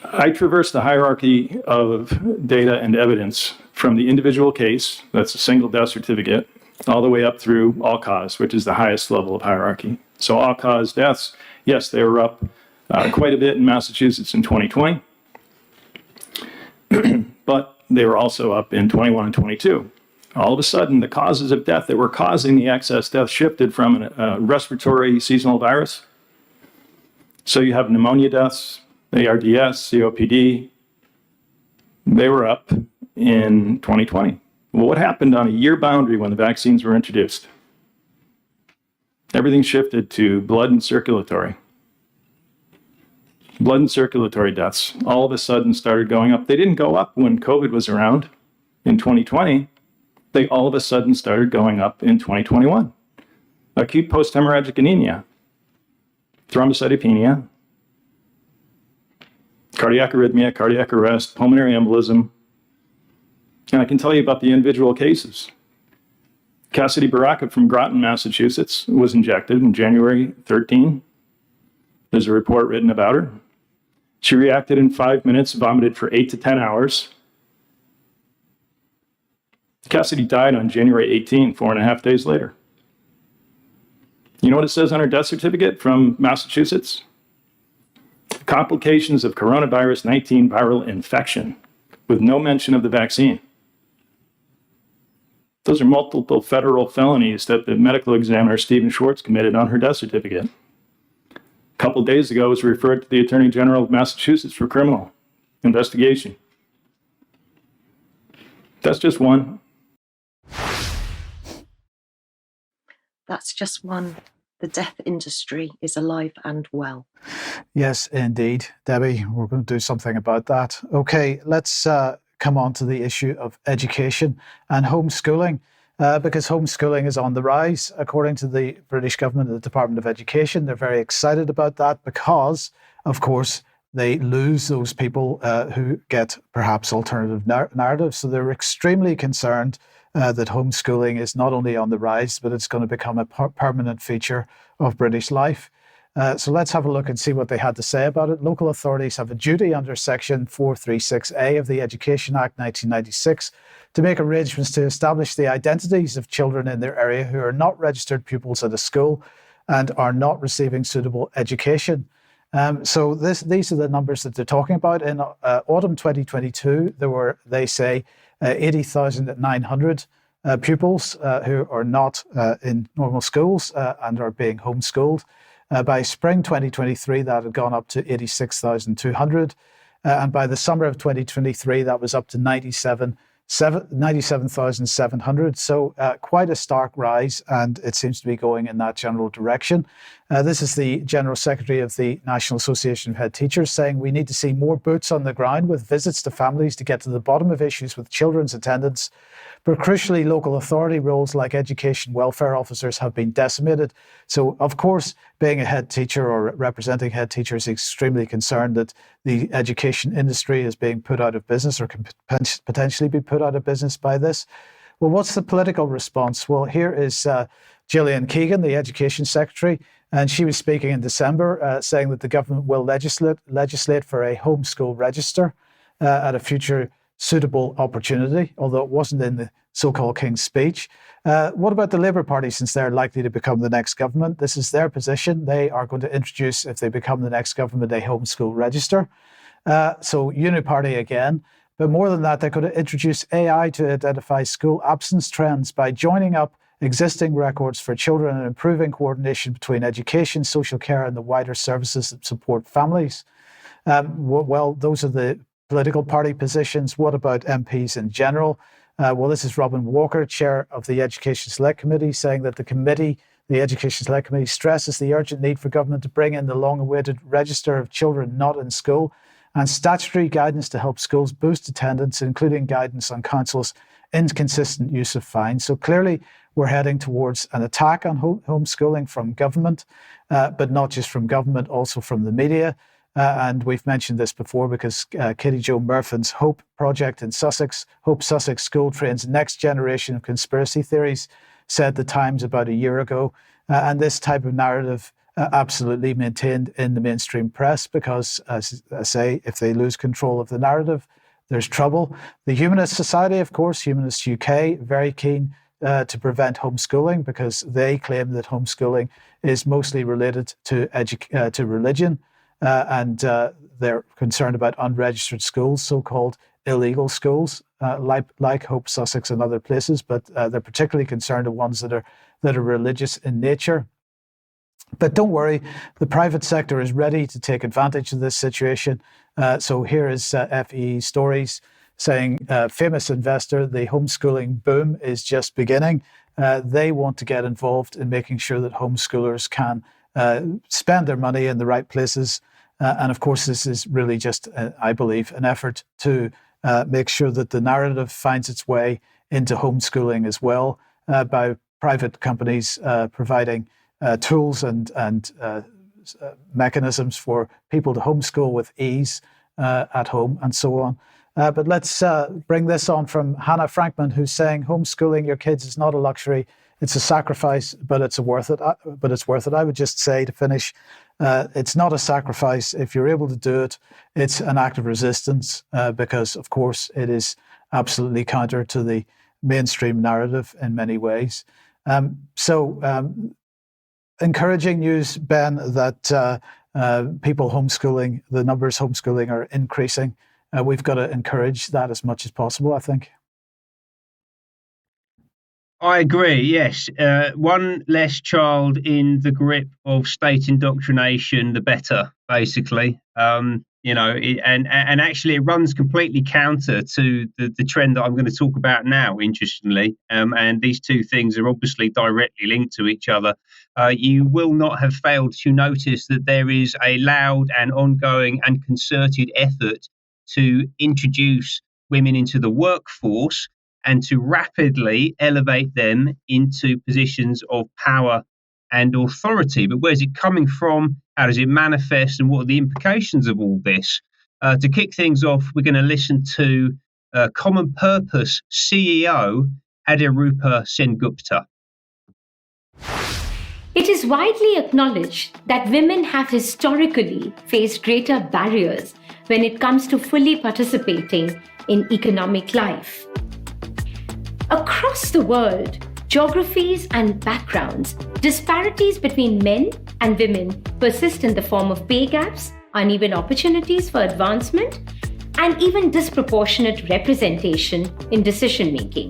I traverse the hierarchy of data and evidence from the individual case, that's a single death certificate, all the way up through all-cause, which is the highest level of hierarchy. So all-cause deaths, yes, they were up quite a bit in Massachusetts in 2020, but they were also up in 21 and 22. All of a sudden, the causes of death that were causing the excess death shifted from a respiratory seasonal virus. So you have pneumonia deaths, ARDS, COPD. They were up in 2020. Well, what happened on a year boundary when the vaccines were introduced? Everything shifted to blood and circulatory. Blood and circulatory deaths all of a sudden started going up. They didn't go up when COVID was around in 2020. They all of a sudden started going up in 2021. Acute post-hemorrhagic anemia, thrombocytopenia, cardiac arrhythmia, cardiac arrest, pulmonary embolism. And I can tell you about the individual cases. Cassidy Baraka from Groton, Massachusetts, was injected in January 13. There's a report written about her. She reacted in 5 minutes, vomited for 8 to 10 hours. Cassidy died on January 18, 4.5 days later. You know what it says on her death certificate from Massachusetts? Complications of coronavirus 19 viral infection, with no mention of the vaccine. Those are multiple federal felonies that the medical examiner, Stephen Schwartz, committed on her death certificate. A couple days ago, it was referred to the Attorney General of Massachusetts for criminal investigation. That's just one. That's just one. The death industry is alive and well. Yes, indeed. Debbie, we're going to do something about that. Okay, let's come on to the issue of education and homeschooling, because homeschooling is on the rise. According to the British government and the Department of Education, they're very excited about that because, of course, they lose those people who get perhaps alternative narratives. So they're extremely concerned that homeschooling is not only on the rise, but it's going to become a permanent feature of British life. So let's have a look and see what they had to say about it. Local authorities have a duty under Section 436A of the Education Act 1996 to make arrangements to establish the identities of children in their area who are not registered pupils at a school and are not receiving suitable education. So these are the numbers that they're talking about. In autumn 2022, there were, they say, 80,900 pupils who are not in normal schools and are being homeschooled. By spring 2023, that had gone up to 86,200. And by the summer of 2023, that was up to 97,700. So quite a stark rise, and it seems to be going in that general direction. This is the General Secretary of the National Association of Head Teachers saying we need to see more boots on the ground with visits to families to get to the bottom of issues with children's attendance. But crucially, local authority roles like education welfare officers have been decimated. So, of course, being a head teacher or representing head teachers is extremely concerned that the education industry is being put out of business or can potentially be put out of business by this. Well, what's the political response? Well, here is Gillian Keegan, the Education Secretary, and she was speaking in December saying that the government will legislate for a homeschool register at a future suitable opportunity, although it wasn't in the so-called King's Speech. What about the Labour Party, since they're likely to become the next government? This is their position. They are going to introduce, if they become the next government, a homeschool register. So uniparty again. But more than that, they're going to introduce AI to identify school absence trends by joining up existing records for children and improving coordination between education, social care, and the wider services that support families. Well, those are the political party positions. What about MPs in general? Well, this is Robin Walker, chair of the Education Select Committee, saying that the Education Select Committee stresses the urgent need for government to bring in the long-awaited register of children not in school and statutory guidance to help schools boost attendance, including guidance on councils' inconsistent use of fines. So clearly, we're heading towards an attack on homeschooling from government, but not just from government, also from the media. And we've mentioned this before because Katie Jo Murfin's HOPE project in Sussex, Hope Sussex School trains next generation of conspiracy theories, said the Times about a year ago. And this type of narrative absolutely maintained in the mainstream press because, as I say, if they lose control of the narrative, there's trouble. The Humanist Society, of course, Humanist UK, very keen to prevent homeschooling because they claim that homeschooling is mostly related to religion. And they're concerned about unregistered schools, so-called illegal schools, like Hope Sussex and other places, but they're particularly concerned with ones that are religious in nature. But don't worry, the private sector is ready to take advantage of this situation. So here is FE Stories saying, famous investor, the homeschooling boom is just beginning. They want to get involved in making sure that homeschoolers can spend their money in the right places. And of course, this is really just, I believe, an effort to make sure that the narrative finds its way into homeschooling as well by private companies providing tools and mechanisms for people to homeschool with ease at home and so on. But let's bring this on from Hannah Frankman, who's saying homeschooling your kids is not a luxury. It's a sacrifice, but it's worth it. But it's worth it. I would just say to finish, it's not a sacrifice if you're able to do it. It's an act of resistance because, of course, it is absolutely counter to the mainstream narrative in many ways. Encouraging news, Ben, that people homeschooling, the numbers homeschooling are increasing. We've got to encourage that as much as possible, I think. I agree, yes. One less child in the grip of state indoctrination, the better, basically. And actually it runs completely counter to the trend that I'm going to talk about now, interestingly. And these two things are obviously directly linked to each other. You will not have failed to notice that there is a loud and ongoing and concerted effort to introduce women into the workforce and to rapidly elevate them into positions of power and authority. But where's it coming from? How does it manifest? And what are the implications of all this? To kick things off, we're going to listen to Common Purpose CEO Adirupa Sengupta. It is widely acknowledged that women have historically faced greater barriers when it comes to fully participating in economic life. Across the world, geographies and backgrounds, disparities between men and women persist in the form of pay gaps, uneven opportunities for advancement, and even disproportionate representation in decision-making.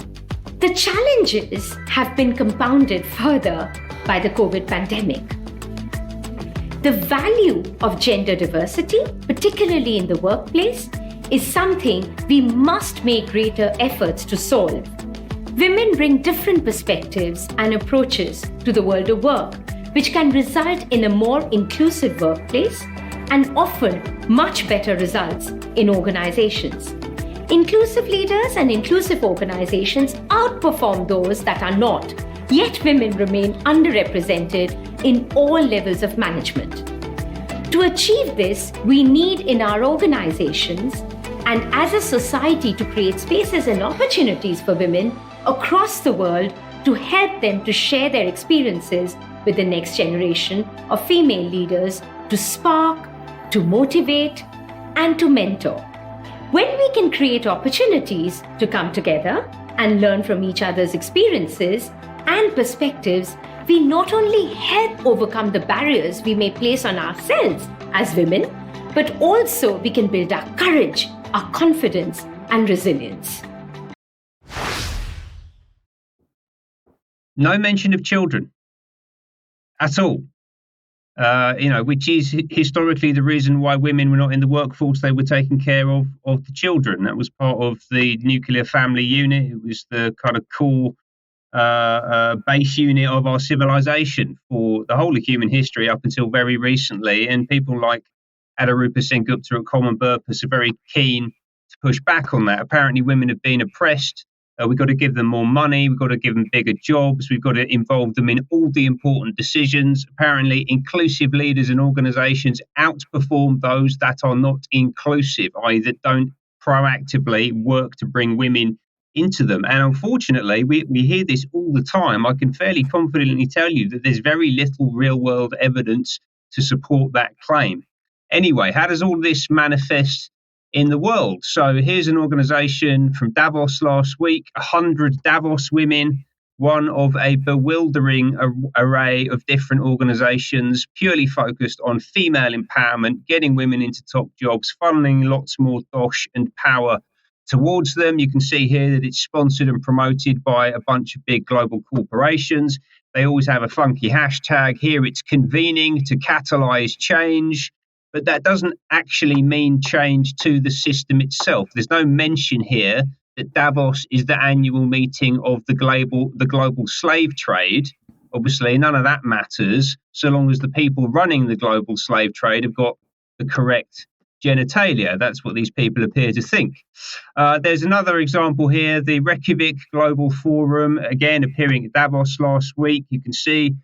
The challenges have been compounded further by the COVID pandemic. The value of gender diversity, particularly in the workplace, is something we must make greater efforts to solve. Women bring different perspectives and approaches to the world of work, which can result in a more inclusive workplace and often much better results in organizations. Inclusive leaders and inclusive organizations outperform those that are not, yet women remain underrepresented in all levels of management. To achieve this, we need in our organizations and as a society to create spaces and opportunities for women across the world to help them to share their experiences with the next generation of female leaders to spark, to motivate, and to mentor. When we can create opportunities to come together and learn from each other's experiences and perspectives, we not only help overcome the barriers we may place on ourselves as women, but also we can build our courage, our confidence, and resilience. No mention of children at all, which is historically the reason why women were not in the workforce. They were taking care of the children. That was part of the nuclear family unit. It was the kind of core base unit of our civilization for the whole of human history up until very recently. And people like Adirupa Sengupta at Common Purpose are very keen to push back on that. Apparently women have been oppressed. We've got to give them more money. We've got to give them bigger jobs. We've got to involve them in all the important decisions. Apparently, inclusive leaders and organizations outperform those that are not inclusive, i.e. that don't proactively work to bring women into them. And unfortunately, we hear this all the time. I can fairly confidently tell you that there's very little real-world evidence to support that claim. Anyway, how does all this manifest in the world? So here's an organization from Davos last week, 100 Davos women, one of a bewildering array of different organizations purely focused on female empowerment, getting women into top jobs, funneling lots more dosh and power towards them. You can see here that it's sponsored and promoted by a bunch of big global corporations. They always have a funky hashtag. Here it's convening to catalyze change. But that doesn't actually mean change to the system itself. There's no mention here that Davos is the annual meeting of the global slave trade. Obviously, none of that matters so long as the people running the global slave trade have got the correct genitalia. That's what these people appear to think. There's another example here, the Reykjavik Global Forum, again appearing at Davos last week. You can see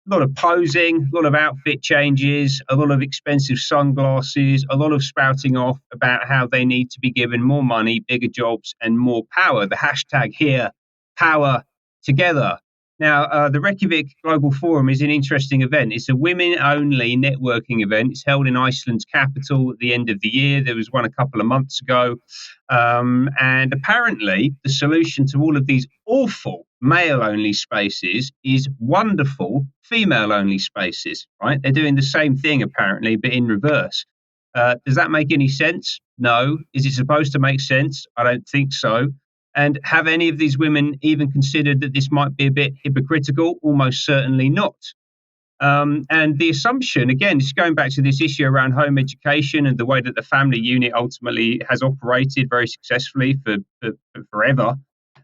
a lot of posing, a lot of outfit changes, a lot of expensive sunglasses, a lot of spouting off about how they need to be given more money, bigger jobs, and more power. The hashtag here, power together. Now, the Reykjavik Global Forum is an interesting event. It's a women-only networking event. It's held in Iceland's capital at the end of the year. There was one a couple of months ago. And apparently, the solution to all of these awful male-only spaces is wonderful female-only spaces, right? They're doing the same thing, apparently, but in reverse. Does that make any sense? No. Is it supposed to make sense? I don't think so. And have any of these women even considered that this might be a bit hypocritical? Almost certainly not. And the assumption, again, is going back to this issue around home education and the way that the family unit ultimately has operated very successfully for forever.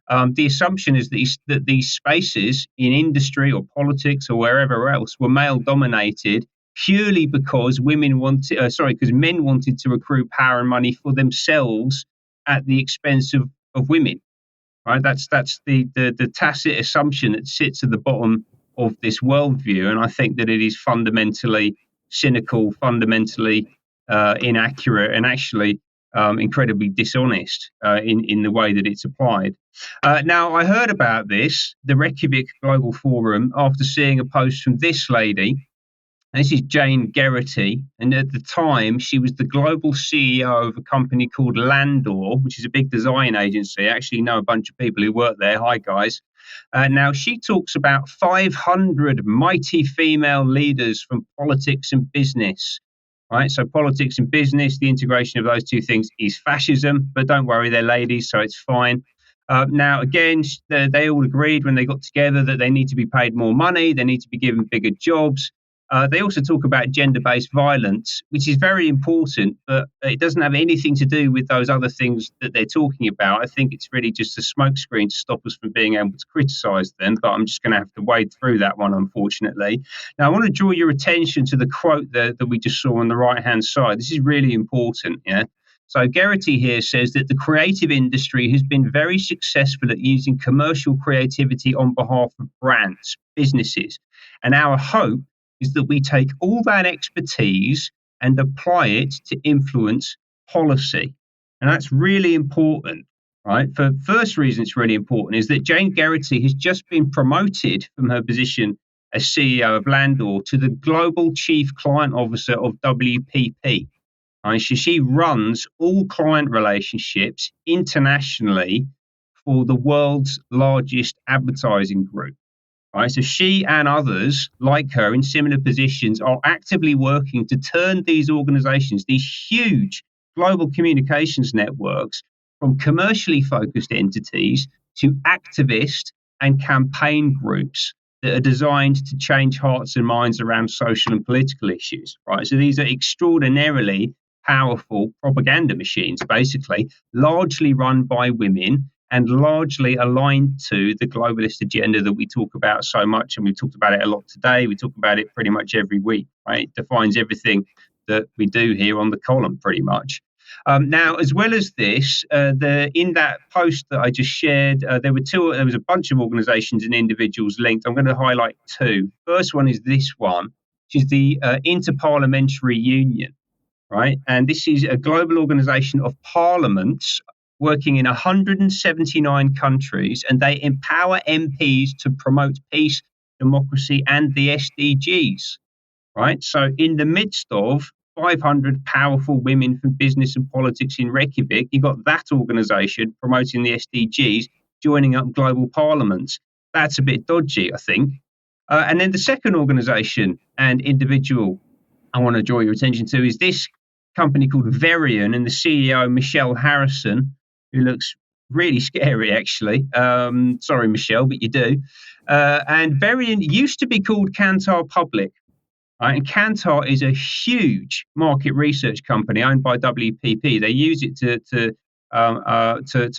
The assumption is that these spaces in industry or politics or wherever else were male dominated purely because men wanted to accrue power and money for themselves at the expense of women, right? That's the tacit assumption that sits at the bottom of this worldview, and I think that it is fundamentally cynical, fundamentally inaccurate, and actually incredibly dishonest in the way that it's applied. Now, I heard about the Reykjavik Global Forum, after seeing a post from this lady. And this is Jane Geraghty, and at the time, she was the global CEO of a company called Landor, which is a big design agency. I actually know a bunch of people who work there. Hi, guys. Now, she talks about 500 mighty female leaders from politics and business. Right, so politics and business, the integration of those two things is fascism, but don't worry, they're ladies, so it's fine. Now, again, they all agreed when they got together that they need to be paid more money, they need to be given bigger jobs. They also talk about gender-based violence, which is very important, but it doesn't have anything to do with those other things that they're talking about. I think it's really just a smokescreen to stop us from being able to criticise them, but I'm just going to have to wade through that one, unfortunately. Now, I want to draw your attention to the quote that we just saw on the right-hand side. This is really important, yeah? So Geraghty here says that the creative industry has been very successful at using commercial creativity on behalf of brands, businesses, and our hope is that we take all that expertise and apply it to influence policy. And that's really important, right? For the first reason it's really important is that Jane Geraghty has just been promoted from her position as CEO of Landor to the Global Chief Client Officer of WPP. Right? So she runs all client relationships internationally for the world's largest advertising group. Right, so she and others like her in similar positions are actively working to turn these organizations, these huge global communications networks, from commercially focused entities to activist and campaign groups that are designed to change hearts and minds around social and political issues. Right, so these are extraordinarily powerful propaganda machines, basically, largely run by women and largely aligned to the globalist agenda that we talk about so much. And we've talked about it a lot today. We talk about it pretty much every week, right? It defines everything that we do here on the column, pretty much. Now, as well as this, in that post that I just shared, there was a bunch of organizations and individuals linked. I'm going to highlight two. First one is this one, which is the Interparliamentary Union, right? And this is a global organization of parliaments working in 179 countries, and they empower MPs to promote peace, democracy, and the SDGs, right? So in the midst of 500 powerful women from business and politics in Reykjavik, you've got that organization promoting the SDGs, joining up global parliaments. That's a bit dodgy, I think. And then the second organization and individual I want to draw your attention to is this company called Verian, and the CEO, Michelle Harrison, who looks really scary, actually. Sorry, Michelle, but you do. And Verian used to be called Kantar Public. Right? And Kantar is a huge market research company owned by WPP. They use it to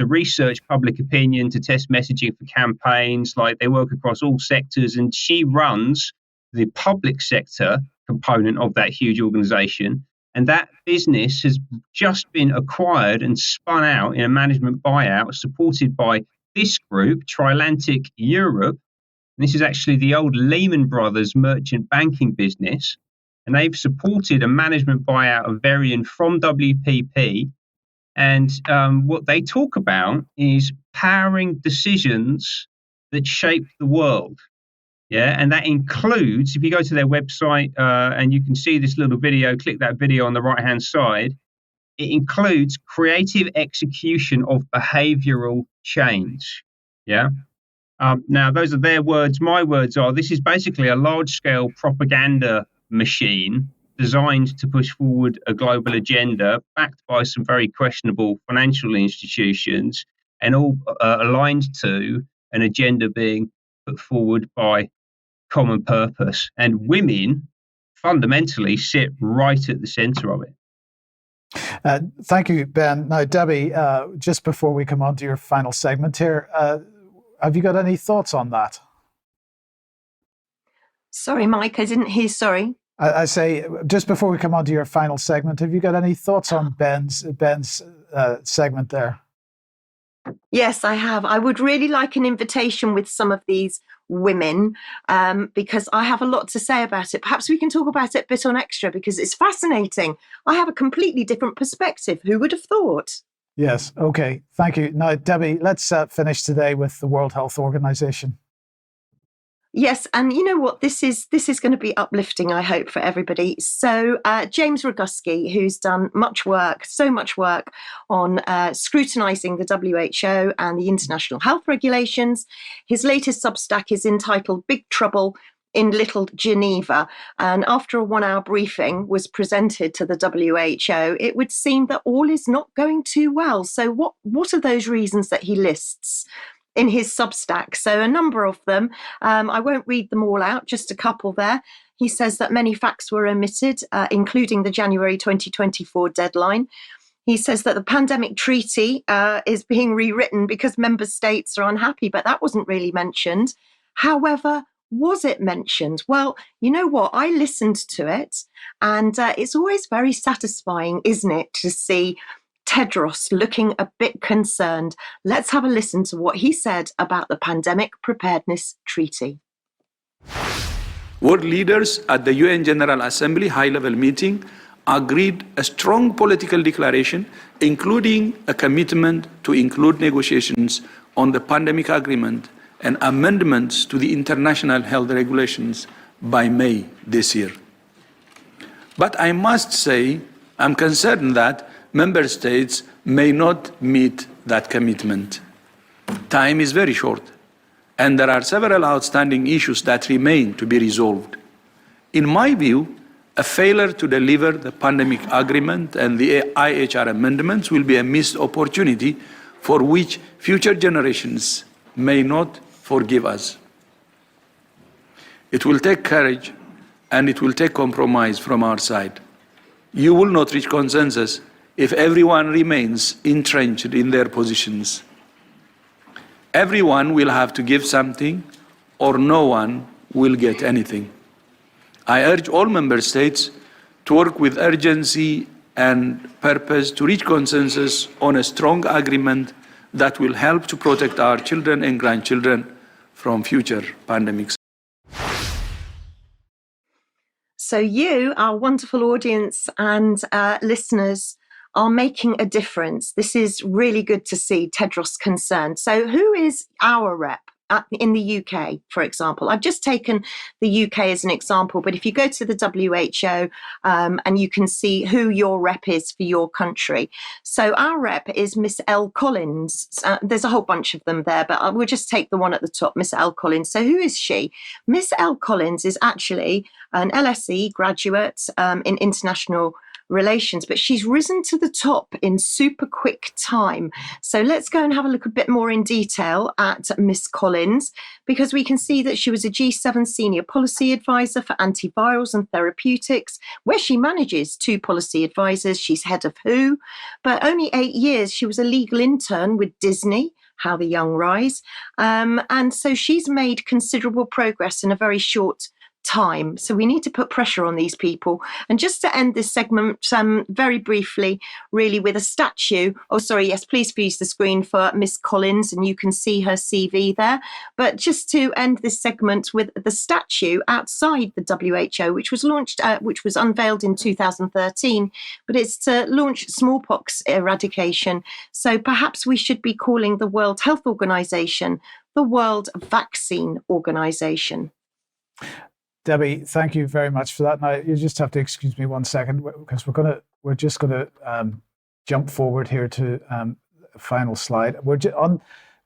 research public opinion, to test messaging for campaigns. Like, they work across all sectors, and she runs the public sector component of that huge organization. And that business has just been acquired and spun out in a management buyout supported by this group, Trilantic Europe. And this is actually the old Lehman Brothers merchant banking business. And they've supported a management buyout of Verian from WPP. And what they talk about is powering decisions that shape the world. Yeah, and that includes, if you go to their website and you can see this little video, click that video on the right-hand side, it includes creative execution of behavioral change. Yeah. Now, those are their words. My words are, this is basically a large-scale propaganda machine designed to push forward a global agenda backed by some very questionable financial institutions and all aligned to an agenda being put forward by common purpose. And women fundamentally sit right at the center of it. Thank you, Ben. Now, Debbie, just before we come on to your final segment here, have you got any thoughts on that? Sorry, Mike, I didn't hear. Sorry. I say, just before we come on to your final segment, have you got any thoughts on Ben's segment there? Yes, I have. I would really like an invitation with some of these women because I have a lot to say about it. Perhaps we can talk about it a bit on Extra because it's fascinating. I have a completely different perspective. Who would have thought? Yes. Okay. Thank you. Now, Debbie, let's finish today with the World Health Organization. Yes, and you know what? This is going to be uplifting, I hope, for everybody. So James Roguski, who's done so much work on scrutinising the WHO and the international health regulations. His latest Substack is entitled Big Trouble in Little Geneva. And after a 1-hour briefing was presented to the WHO, it would seem that all is not going too well. So what are those reasons that he lists in his Substack? So a number of them. I won't read them all out, just a couple there. He says that many facts were omitted, including the January 2024 deadline. He says that the pandemic treaty is being rewritten because member states are unhappy, but that wasn't really mentioned. However, was it mentioned? Well, you know what? I listened to it, and it's always very satisfying, isn't it, to see Tedros looking a bit concerned. Let's have a listen to what he said about the Pandemic Preparedness Treaty. World leaders at the UN General Assembly high-level meeting agreed a strong political declaration, including a commitment to include negotiations on the pandemic agreement and amendments to the international health regulations by May this year. But I must say, I'm concerned that member states may not meet that commitment. Time is very short, and there are several outstanding issues that remain to be resolved. In my view, a failure to deliver the pandemic agreement and the IHR amendments will be a missed opportunity for which future generations may not forgive us. It will take courage and it will take compromise from our side. You will not reach consensus if everyone remains entrenched in their positions. Everyone will have to give something, or no one will get anything. I urge all member states to work with urgency and purpose to reach consensus on a strong agreement that will help to protect our children and grandchildren from future pandemics. So you, our wonderful audience and listeners, are making a difference. This is really good to see Tedros concerned. So who is our rep in the UK, for example? I've just taken the UK as an example, but if you go to the WHO and you can see who your rep is for your country. So our rep is Miss Elle Collins. There's a whole bunch of them there, but we'll just take the one at the top, Miss Elle Collins. So who is she? Miss Elle Collins is actually an LSE graduate in international relations, but she's risen to the top in super quick time. So let's go and have a look a bit more in detail at Miss Collins, because we can see that she was a G7 senior policy advisor for antivirals and therapeutics, where she manages 2 policy advisors. She's head of WHO, but only 8 years. She was a legal intern with Disney, How the Young Rise. And so she's made considerable progress in a very short time. So we need to put pressure on these people. And just to end this segment very briefly, really with a statue. Oh, sorry. Yes, please freeze the screen for Miss Collins and you can see her CV there. But just to end this segment with the statue outside the WHO, which was launched, which was unveiled in 2013, but it's to launch smallpox eradication. So perhaps we should be calling the World Health Organization the World Vaccine Organization. Debbie, thank you very much for that. Now you just have to excuse me 1 second because we're just gonna jump forward here to final slide.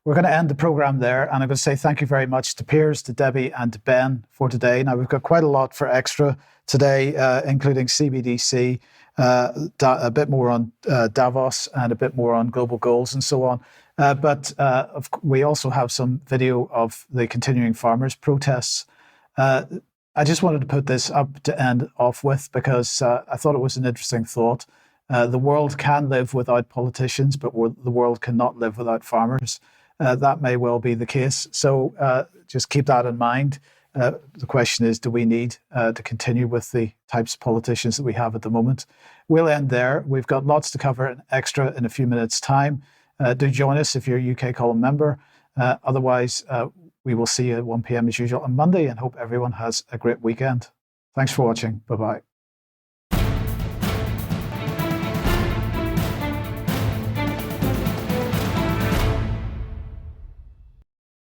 We're going to end the program there, and I'm going to say thank you very much to Piers, to Debbie, and to Ben for today. Now we've got quite a lot for extra today, including CBDC, a bit more on Davos, and a bit more on global goals and so on. But we also have some video of the continuing farmers' protests. I just wanted to put this up to end off with because I thought it was an interesting thought. The world can live without politicians, but the world cannot live without farmers. That may well be the case. So just keep that in mind. The question is, do we need to continue with the types of politicians that we have at the moment? We'll end there. We've got lots to cover in extra in a few minutes' time. Do join us if you're a UK Column member. Otherwise, we will see you at 1 p.m. as usual on Monday, and hope everyone has a great weekend. Thanks for watching. Bye-bye.